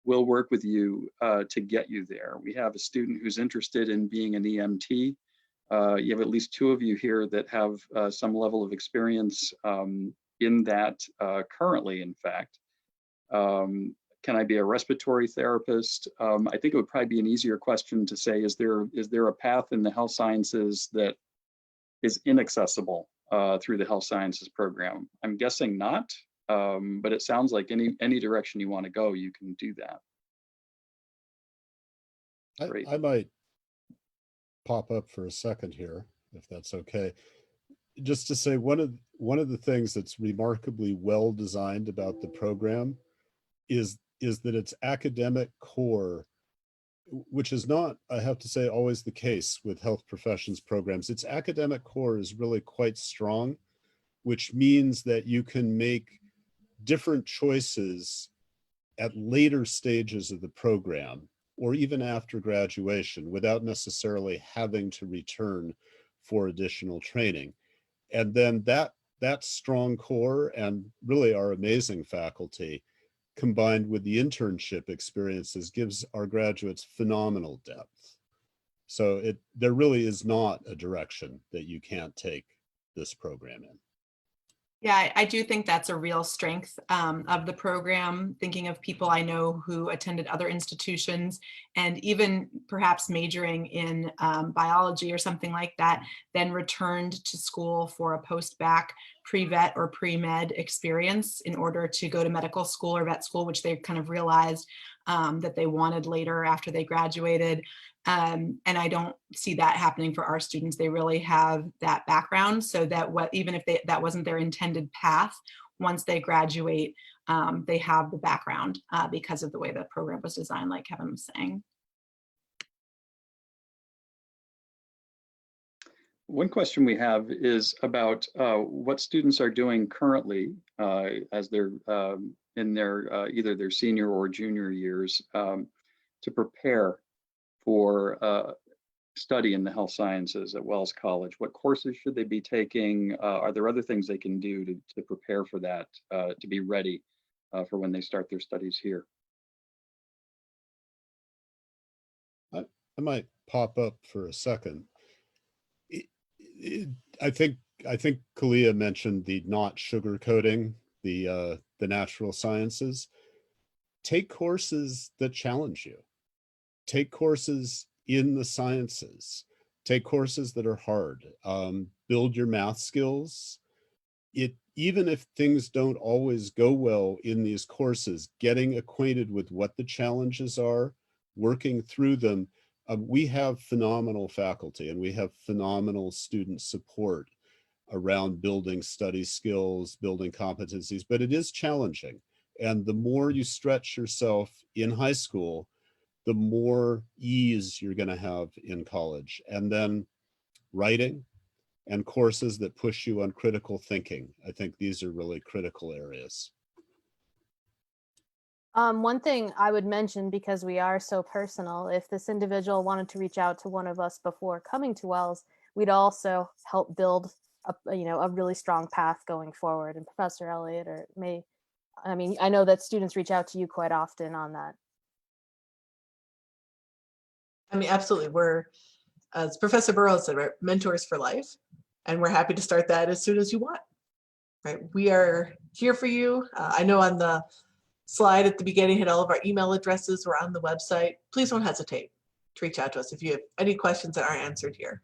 we'll work with you to get you there. We have a student who's interested in being an EMT. You have at least 2 of you here that have some level of experience in that currently, in fact. Can I be a respiratory therapist? I think it would probably be an easier question to say, is there a path in the health sciences that is inaccessible through the health sciences program? I'm guessing not, but it sounds like any direction you want to go, you can do that. Great. I might pop up for a second here, if that's okay. Just to say, one of the things that's remarkably well designed about the program is that its academic core, which is not, I have to say, always the case with health professions programs, its academic core is really quite strong, which means that you can make different choices at later stages of the program, or even after graduation, without necessarily having to return for additional training. And then that strong core and really our amazing faculty, combined with the internship experiences, gives our graduates phenomenal depth. So there really is not a direction that you can't take this program in. Yeah, I do think that's a real strength of the program, thinking of people I know who attended other institutions and even perhaps majoring in biology or something like that, then returned to school for a post-bac pre-vet or pre-med experience in order to go to medical school or vet school, which they kind of realized that they wanted later after they graduated. And I don't see that happening for our students. They really have that background, so that even if that wasn't their intended path, once they graduate, they have the background because of the way the program was designed, like Kevin was saying. One question we have is about what students are doing currently as they're in their either their senior or junior years to prepare for study in the health sciences at Wells College. What courses should they be taking? Are there other things they can do to prepare for that, to be ready for when they start their studies here? I might pop up for a second. It- it- I think Kalia mentioned the not sugarcoating the natural sciences. Take courses that challenge you. Take courses in the sciences. Take courses that are hard. Build your math skills. Even if things don't always go well in these courses, getting acquainted with what the challenges are, working through them. We have phenomenal faculty and we have phenomenal student support around building study skills, building competencies, but it is challenging. And the more you stretch yourself in high school, the more ease you're going to have in college. And then writing and courses that push you on critical thinking. I think these are really critical areas. One thing I would mention, because we are so personal, if this individual wanted to reach out to one of us before coming to Wells, we'd also help build a really strong path going forward. And Professor Elliott I know that students reach out to you quite often on that. I mean, absolutely. We're, as Professor Burrows said, right, mentors for life. And we're happy to start that as soon as you want. Right? We are here for you. I know on the slide at the beginning had all of our email addresses. We're on the website. Please don't hesitate to reach out to us if you have any questions that aren't answered here.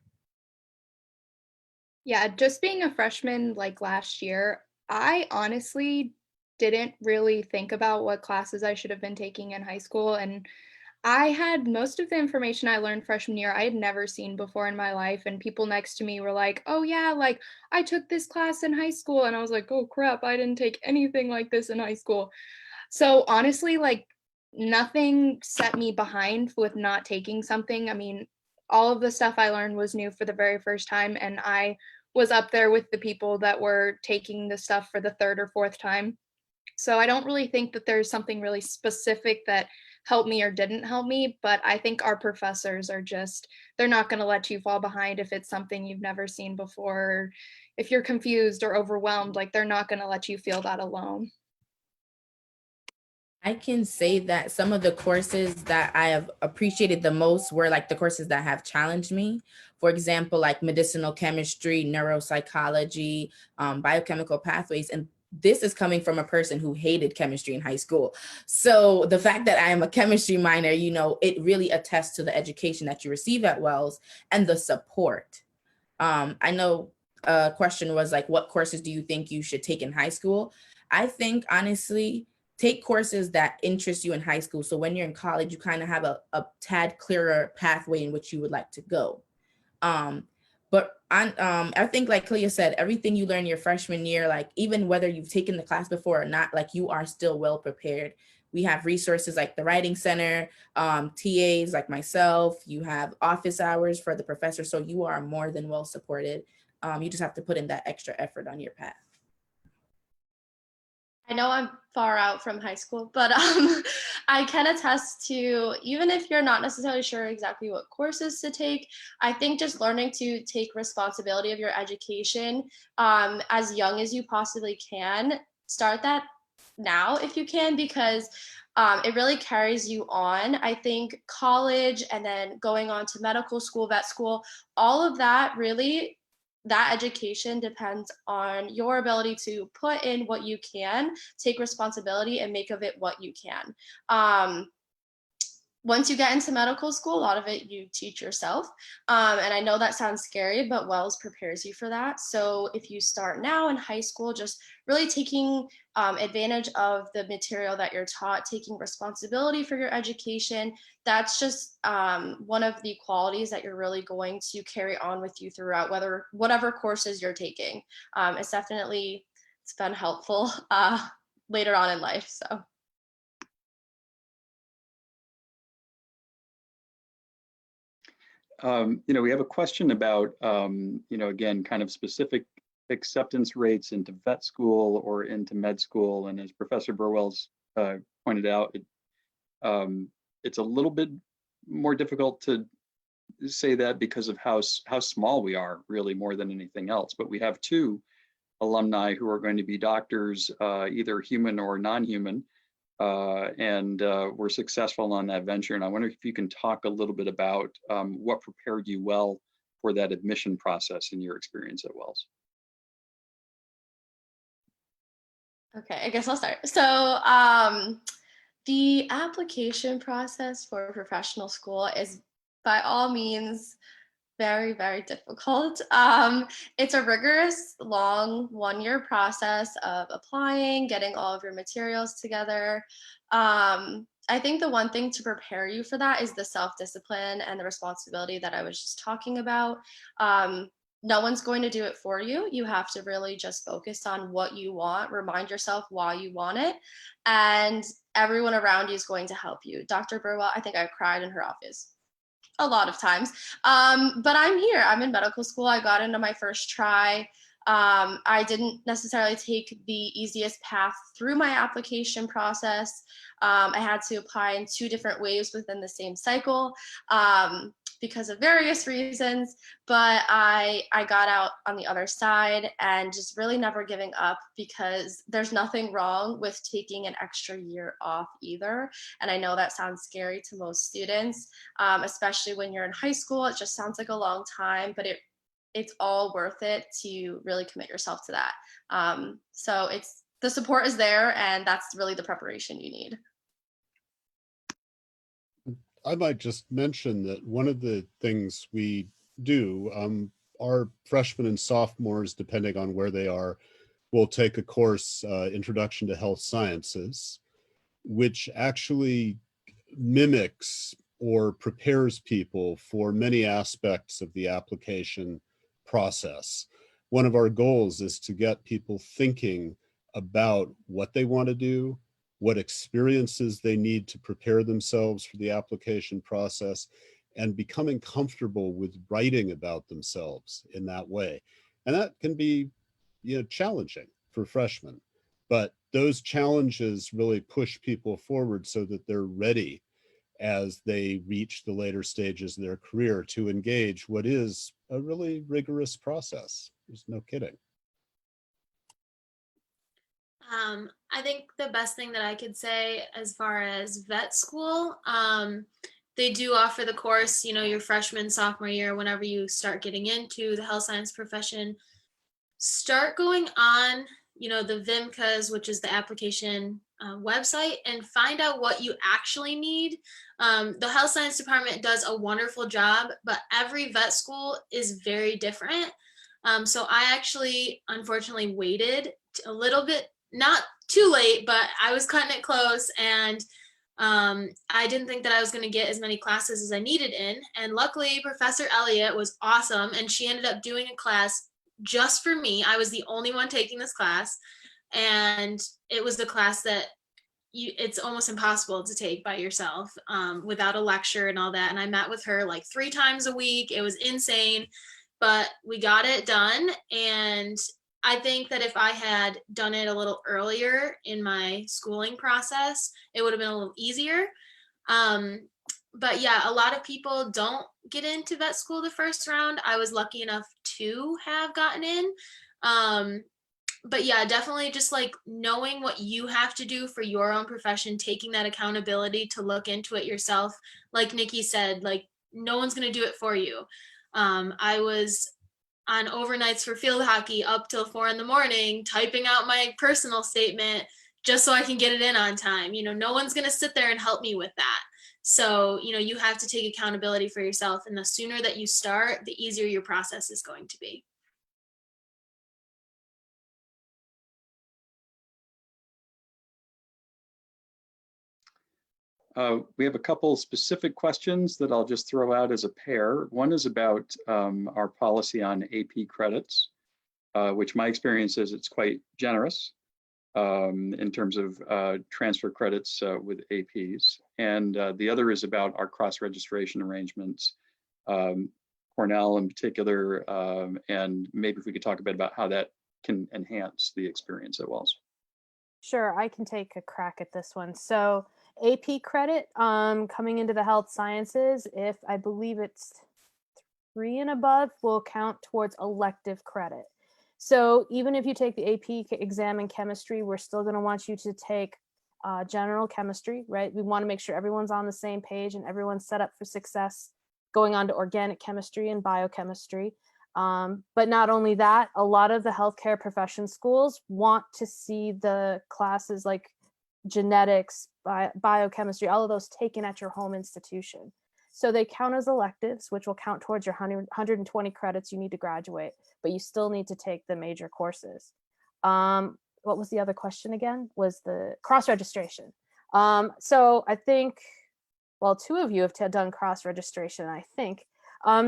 Yeah, just being a freshman like last year, I honestly didn't really think about what classes I should have been taking in high school. And I had most of the information I learned freshman year I had never seen before in my life. And people next to me were like, oh, yeah, like I took this class in high school. And I was like, oh, crap, I didn't take anything like this in high school. So honestly, like nothing set me behind with not taking something. I mean, all of the stuff I learned was new for the very first time. And I was up there with the people that were taking the stuff for the third or fourth time. So I don't really think that there's something really specific that helped me or didn't help me, but I think our professors are just, they're not going to let you fall behind if it's something you've never seen before. Or if you're confused or overwhelmed, like they're not going to let you feel that alone. I can say that some of the courses that I have appreciated the most were like the courses that have challenged me. For example, like medicinal chemistry, neuropsychology, biochemical pathways. And this is coming from a person who hated chemistry in high school. So the fact that I am a chemistry minor, it really attests to the education that you receive at Wells and the support. I know a question was like, what courses do you think you should take in high school? I think honestly, take courses that interest you in high school. So when you're in college, you kind of have a tad clearer pathway in which you would like to go. I think like Clea said, everything you learn your freshman year, like even whether you've taken the class before or not, like you are still well prepared. We have resources like the Writing Center, TAs like myself, you have office hours for the professor. So you are more than well supported. You just have to put in that extra effort on your path. I know I'm far out from high school, but I can attest to, even if you're not necessarily sure exactly what courses to take, I think just learning to take responsibility of your education as young as you possibly can, start that now if you can, because it really carries you on. I think college and then going on to medical school, vet school, all of that really, that education depends on your ability to put in what you can, take responsibility, and make of it what you can. Once you get into medical school, a lot of it you teach yourself. And I know that sounds scary, but Wells prepares you for that. So if you start now in high school, just really taking advantage of the material that you're taught, taking responsibility for your education, that's just one of the qualities that you're really going to carry on with you throughout whatever courses you're taking. It's been helpful later on in life. So. We have a question about, again, kind of specific acceptance rates into vet school or into med school. And as Professor Burwell's pointed out, it's a little bit more difficult to say that because of how small we are, really, more than anything else. But we have two alumni who are going to be doctors, either human or non-human, and were successful on that venture. And I wonder if you can talk a little bit about what prepared you well for that admission process in your experience at Wells. Okay, I guess I'll start. So the application process for professional school is by all means very, very difficult. It's a rigorous, long 1-year process of applying, getting all of your materials together. I think the one thing to prepare you for that is the self-discipline and the responsibility that I was just talking about. No one's going to do it for you. You have to really just focus on what you want, remind yourself why you want it, and everyone around you is going to help you. Dr. Burwell, I think I cried in her office a lot of times. But I'm here. I'm in medical school. I got into my first try. I didn't necessarily take the easiest path through my application process. I had to apply in 2 different waves within the same cycle because of various reasons, but I got out on the other side and just really never giving up, because there's nothing wrong with taking an extra year off either. And I know that sounds scary to most students, especially when you're in high school. It just sounds like a long time, but it's all worth it to really commit yourself to that. So the support is there, and that's really the preparation you need. I might just mention that one of the things we do, our freshmen and sophomores, depending on where they are, will take a course, Introduction to Health Sciences, which actually mimics or prepares people for many aspects of the application process. One of our goals is to get people thinking about what they want to do, what experiences they need to prepare themselves for the application process, and becoming comfortable with writing about themselves in that way. And that can be, challenging for freshmen, but those challenges really push people forward so that they're ready as they reach the later stages of their career to engage what is a really rigorous process. There's no kidding. I think the best thing that I could say as far as vet school, they do offer the course, your freshman, sophomore year, whenever you start getting into the health science profession, start going on, the VIMCAs, which is the application website, and find out what you actually need. The health science department does a wonderful job, but every vet school is very different. So I actually, unfortunately, waited a little bit, not too late, but I was cutting it close, and I didn't think that I was going to get as many classes as I needed in. And luckily, Professor Elliott was awesome, and she ended up doing a class just for me. I was the only one taking this class, and it was the class that it's almost impossible to take by yourself without a lecture and all that. And I met with her like 3 times a week. It was insane, but we got it done. And I think that if I had done it a little earlier in my schooling process, it would have been a little easier. But yeah, a lot of people don't get into vet school the first round. I was lucky enough to have gotten in. But yeah, definitely just like knowing what you have to do for your own profession, taking that accountability to look into it yourself. Like Nikki said, like no one's going to do it for you. I was on overnights for field hockey up till 4 a.m, typing out my personal statement just so I can get it in on time. No one's going to sit there and help me with that. So, you have to take accountability for yourself. And the sooner that you start, the easier your process is going to be. We have a couple specific questions that I'll just throw out as a pair. One is about our policy on AP credits, which my experience is it's quite generous in terms of transfer credits with APs. And the other is about our cross-registration arrangements, Cornell in particular, and maybe if we could talk a bit about how that can enhance the experience at Wells. Sure, I can take a crack at this one. So AP credit coming into the health sciences, if I believe it's 3 and above, will count towards elective credit. So even if you take the AP exam in chemistry, we're still going to want you to take general chemistry, right? We want to make sure everyone's on the same page and everyone's set up for success going on to organic chemistry and biochemistry. But not only that, a lot of the healthcare profession schools want to see the classes like genetics, biochemistry, all of those taken at your home institution. So they count as electives, which will count towards your 120 credits you need to graduate, but you still need to take the major courses. What was the other question again? Was the cross-registration. So I think, well, 2 of you have done cross-registration, I think.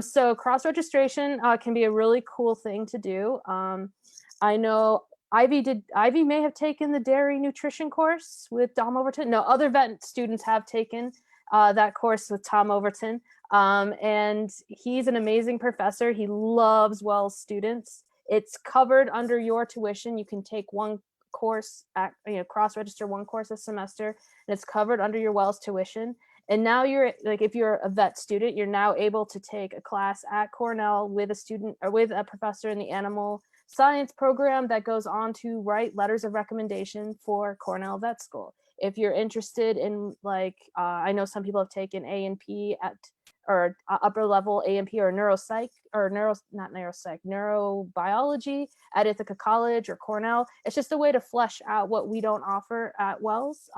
So cross-registration can be a really cool thing to do. I know Ivy may have taken the dairy nutrition course with Tom Overton. No, other vet students have taken that course with Tom Overton. And he's an amazing professor. He loves Wells students. It's covered under your tuition. You can take one course, cross-register one course a semester, and it's covered under your Wells tuition. And now you're like, if you're a vet student, you're now able to take a class at Cornell with a student or with a professor in the animal science program that goes on to write letters of recommendation for Cornell Vet School. If you're interested in I know some people have taken A&P or upper level A&P or neuropsych or neurobiology at Ithaca College or Cornell. It's just a way to flesh out what we don't offer at Wells.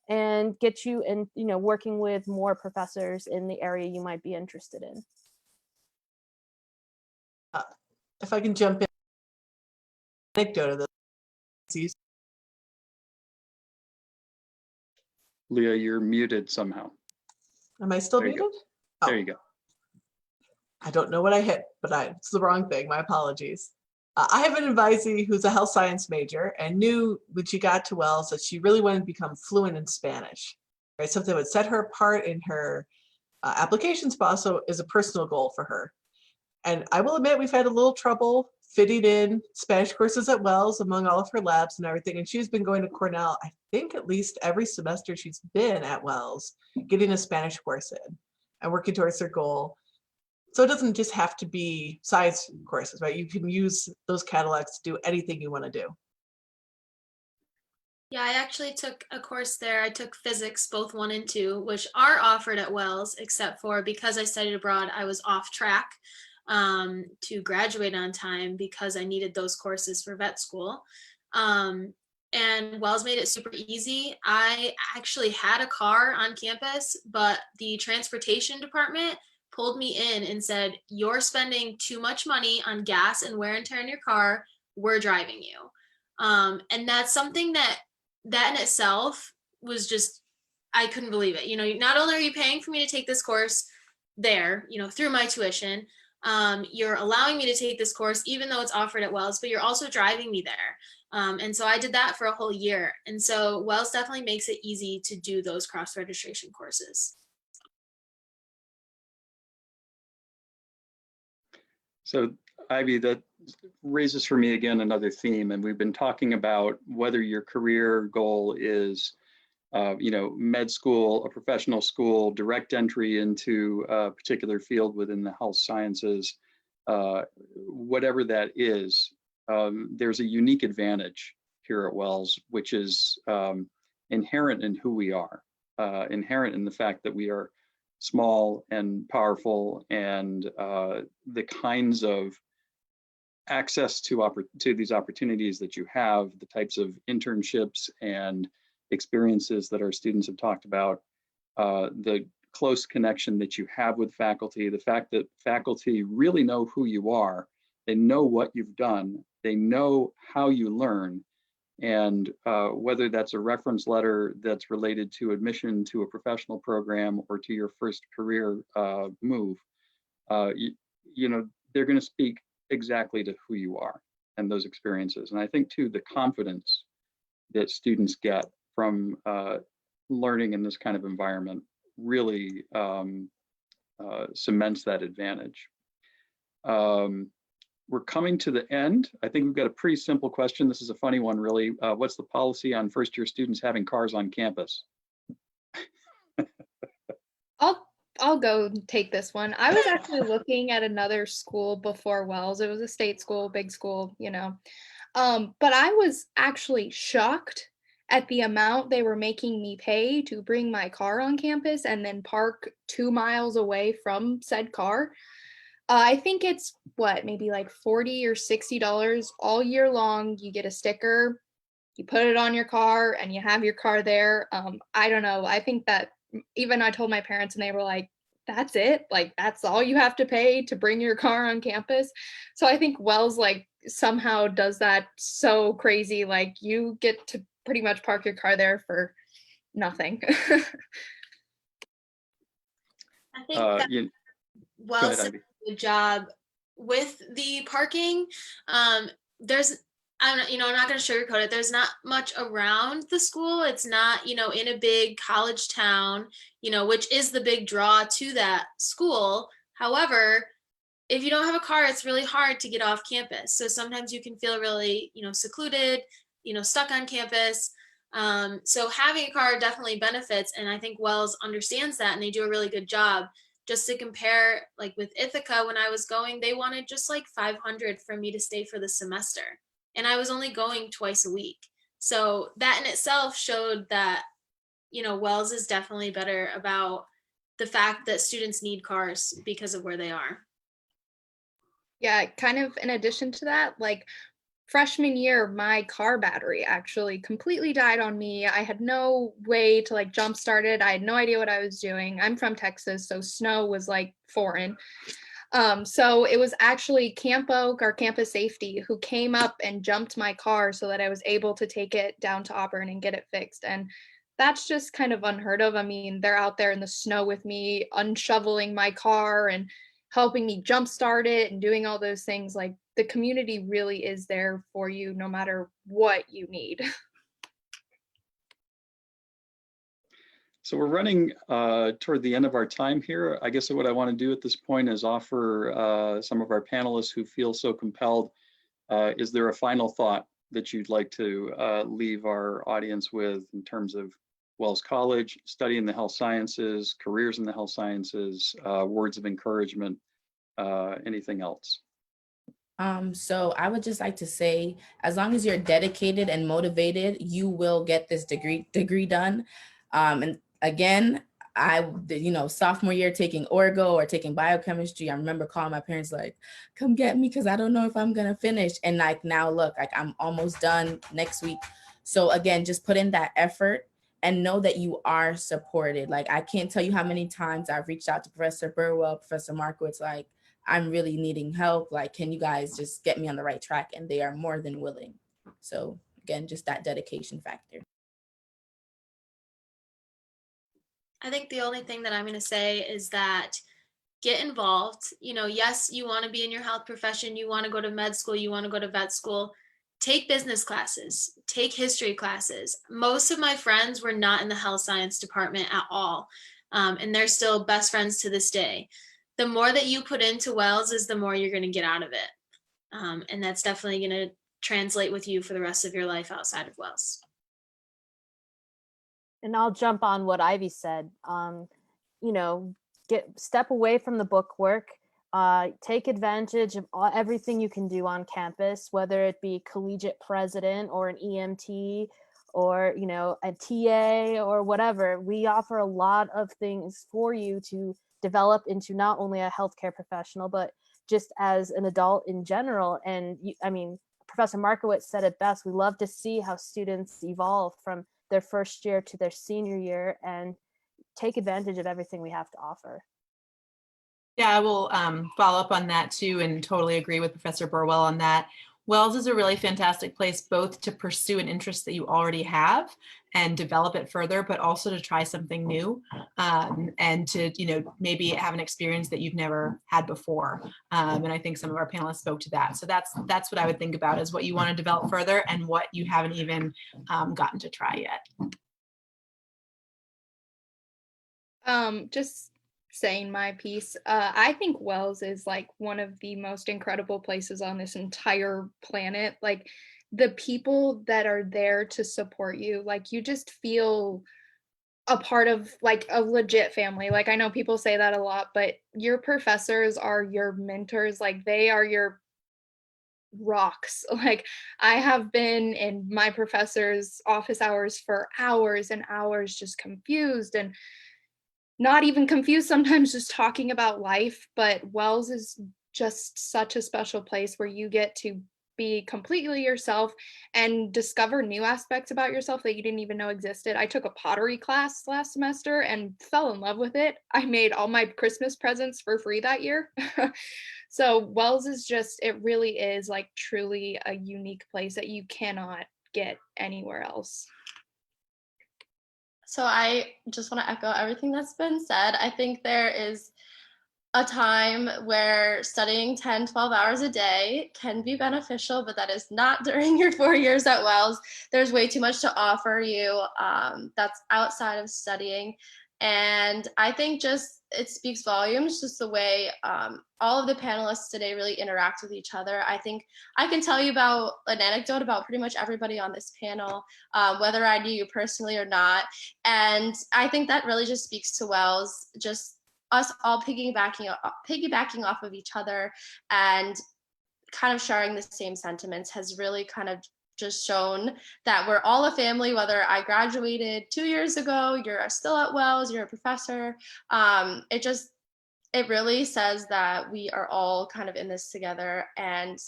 And get you in, working with more professors in the area you might be interested in. If I can jump in, anecdote of this. Leah, you're muted somehow. Am I still There you muted? go. There you go. I don't know what I hit, but it's the wrong thing. My apologies. I have an advisee who's a health science major and knew when she got to Wells that she really wanted to become fluent in Spanish, right? Something that would set her apart in her applications, but also is a personal goal for her. And I will admit we've had a little trouble fitting in Spanish courses at Wells among all of her labs and everything. And she's been going to Cornell, I think at least every semester she's been at Wells, getting a Spanish course in and working towards her goal. So it doesn't just have to be science courses, right? You can use those catalogs to do anything you want to do. Yeah, I actually took a course there. I took physics, both 1 and 2, which are offered at Wells, except for because I studied abroad, I was off track to graduate on time because I needed those courses for vet school. And Wells made it super easy. I actually had a car on campus, but the transportation department pulled me in and said, "You're spending too much money on gas and wear and tear in your car. We're driving you." And that's something that in itself was just, I couldn't believe it. Not only are you paying for me to take this course there, through my tuition, you're allowing me to take this course, even though it's offered at Wells, but you're also driving me there. And so I did that for a whole year. And so Wells definitely makes it easy to do those cross-registration courses. So Ivy, that raises for me again another theme, and we've been talking about whether your career goal is, med school, a professional school, direct entry into a particular field within the health sciences, whatever that is. There's a unique advantage here at Wells, which is inherent in who we are, inherent in the fact that we are small and powerful, and the kinds of access to these opportunities that you have, the types of internships and experiences that our students have talked about, the close connection that you have with faculty, the fact that faculty really know who you are, they know what you've done, they know how you learn, and whether that's a reference letter that's related to admission to a professional program or to your first career move, they're going to speak exactly to who you are and those experiences. And I think too, the confidence that students get from learning in this kind of environment really cements that advantage. We're coming to the end. I think we've got a pretty simple question. This is a funny one, really. What's the policy on first-year students having cars on campus? I'll go take this one. I was actually looking at another school before Wells. It was a state school, big school, But I was actually shocked at the amount they were making me pay to bring my car on campus and then park 2 miles away from said car. I think it's what, maybe like $40 or $60 all year long. You get a sticker, you put it on your car, and you have your car there. I don't know. I think that even I told my parents and they were like, that's it? Like, that's all you have to pay to bring your car on campus? So I think Wells like somehow does that so crazy. Like, you get to pretty much park your car there for nothing. I think that Go Wells ahead, did Ivy. a good job with the parking. There's, I'm not, I'm not going to sugarcoat it. There's not much around the school. It's not, in a big college town, which is the big draw to that school. However, if you don't have a car, it's really hard to get off campus. So sometimes you can feel really, secluded, stuck on campus. So having a car definitely benefits. And I think Wells understands that and they do a really good job. Just to compare, like with Ithaca, when I was going, they wanted just like 500 for me to stay for the semester. And I was only going twice a week. So that in itself showed that, Wells is definitely better about the fact that students need cars because of where they are. Yeah, kind of in addition to that, like freshman year, my car battery actually completely died on me. I had no way to like jumpstart it. I had no idea what I was doing. I'm from Texas, so snow was like foreign. So it was actually Camp Oak, our campus safety, who came up and jumped my car so that I was able to take it down to Auburn and get it fixed. And that's just kind of unheard of. I mean, they're out there in the snow with me, unshoveling my car and helping me jumpstart it and doing all those things. Like, the community really is there for you no matter what you need. So we're running toward the end of our time here. I guess what I want to do at this point is offer some of our panelists who feel so compelled. Is there a final thought that you'd like to leave our audience with in terms of Wells College, studying the health sciences, careers in the health sciences, words of encouragement, anything else? So I would just like to say, as long as you're dedicated and motivated, you will get this degree done. And again, sophomore year taking orgo or taking biochemistry, I remember calling my parents like, come get me because I don't know if I'm gonna finish. And like now look, like I'm almost done next week. So again, just put in that effort and know that you are supported. Like, I can't tell you how many times I've reached out to Professor Burwell, Professor Markowitz, like, I'm really needing help. Like, can you guys just get me on the right track? And they are more than willing. So again, just that dedication factor. I think the only thing that I'm going to say is that get involved. Yes, you want to be in your health profession. You want to go to med school. You want to go to vet school. Take business classes, take history classes. Most of my friends were not in the health science department at all. And they're still best friends to this day. The more that you put into Wells is the more you're going to get out of it. And that's definitely going to translate with you for the rest of your life outside of Wells. And I'll jump on what Ivy said. Step away from the book work. Take advantage of everything you can do on campus, whether it be collegiate president or an EMT or, a TA or whatever. We offer a lot of things for you to develop into not only a healthcare professional, but just as an adult in general. And Professor Markowitz said it best. We love to see how students evolve from their first year to their senior year and take advantage of everything we have to offer. Yeah, I will follow up on that too, and totally agree with Professor Burwell on that. Wells is a really fantastic place both to pursue an interest that you already have and develop it further, but also to try something new and to, maybe have an experience that you've never had before. And I think some of our panelists spoke to that. So that's what I would think about, is what you want to develop further and what you haven't even gotten to try yet. Just saying my piece. I think Wells is like one of the most incredible places on this entire planet. Like, the people that are there to support you, like, you just feel a part of like a legit family. Like, I know people say that a lot, but your professors are your mentors. Like, they are your rocks. Like, I have been in my professor's office hours for hours and hours, just confused, and not even confused sometimes, just talking about life. But Wells is just such a special place where you get to be completely yourself and discover new aspects about yourself that you didn't even know existed. I took a pottery class last semester and fell in love with it. I made all my Christmas presents for free that year. So Wells is just, it really is like truly a unique place that you cannot get anywhere else. So I just want to echo everything that's been said. I think there is a time where studying 10, 12 hours a day can be beneficial, but that is not during your 4 years at Wells. There's way too much to offer you that's outside of studying. And I think just it speaks volumes, just the way all of the panelists today really interact with each other. I think I can tell you about an anecdote about pretty much everybody on this panel, whether I knew you personally or not. And I think that really just speaks to Wells, just us all piggybacking off of each other and kind of sharing the same sentiments has really kind of just shown that we're all a family, whether I graduated 2 years ago, you're still at Wells, you're a professor. It really says that we are all kind of in this together, and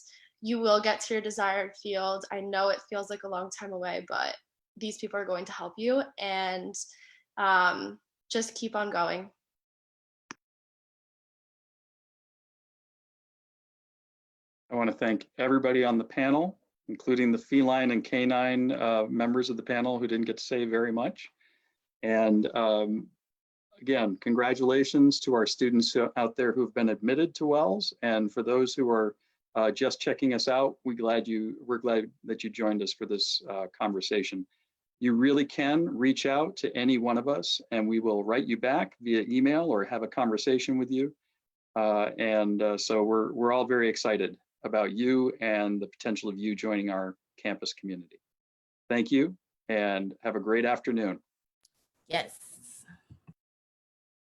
you will get to your desired field. I know it feels like a long time away, but these people are going to help you, and just keep on going. I want to thank everybody on the panel, including the feline and canine members of the panel who didn't get to say very much. And again, congratulations to our students out there who've been admitted to Wells. And for those who are just checking us out, we're glad that you joined us for this conversation. You really can reach out to any one of us and we will write you back via email or have a conversation with you. So we're all very excited about you and the potential of you joining our campus community. Thank you and have a great afternoon. Yes.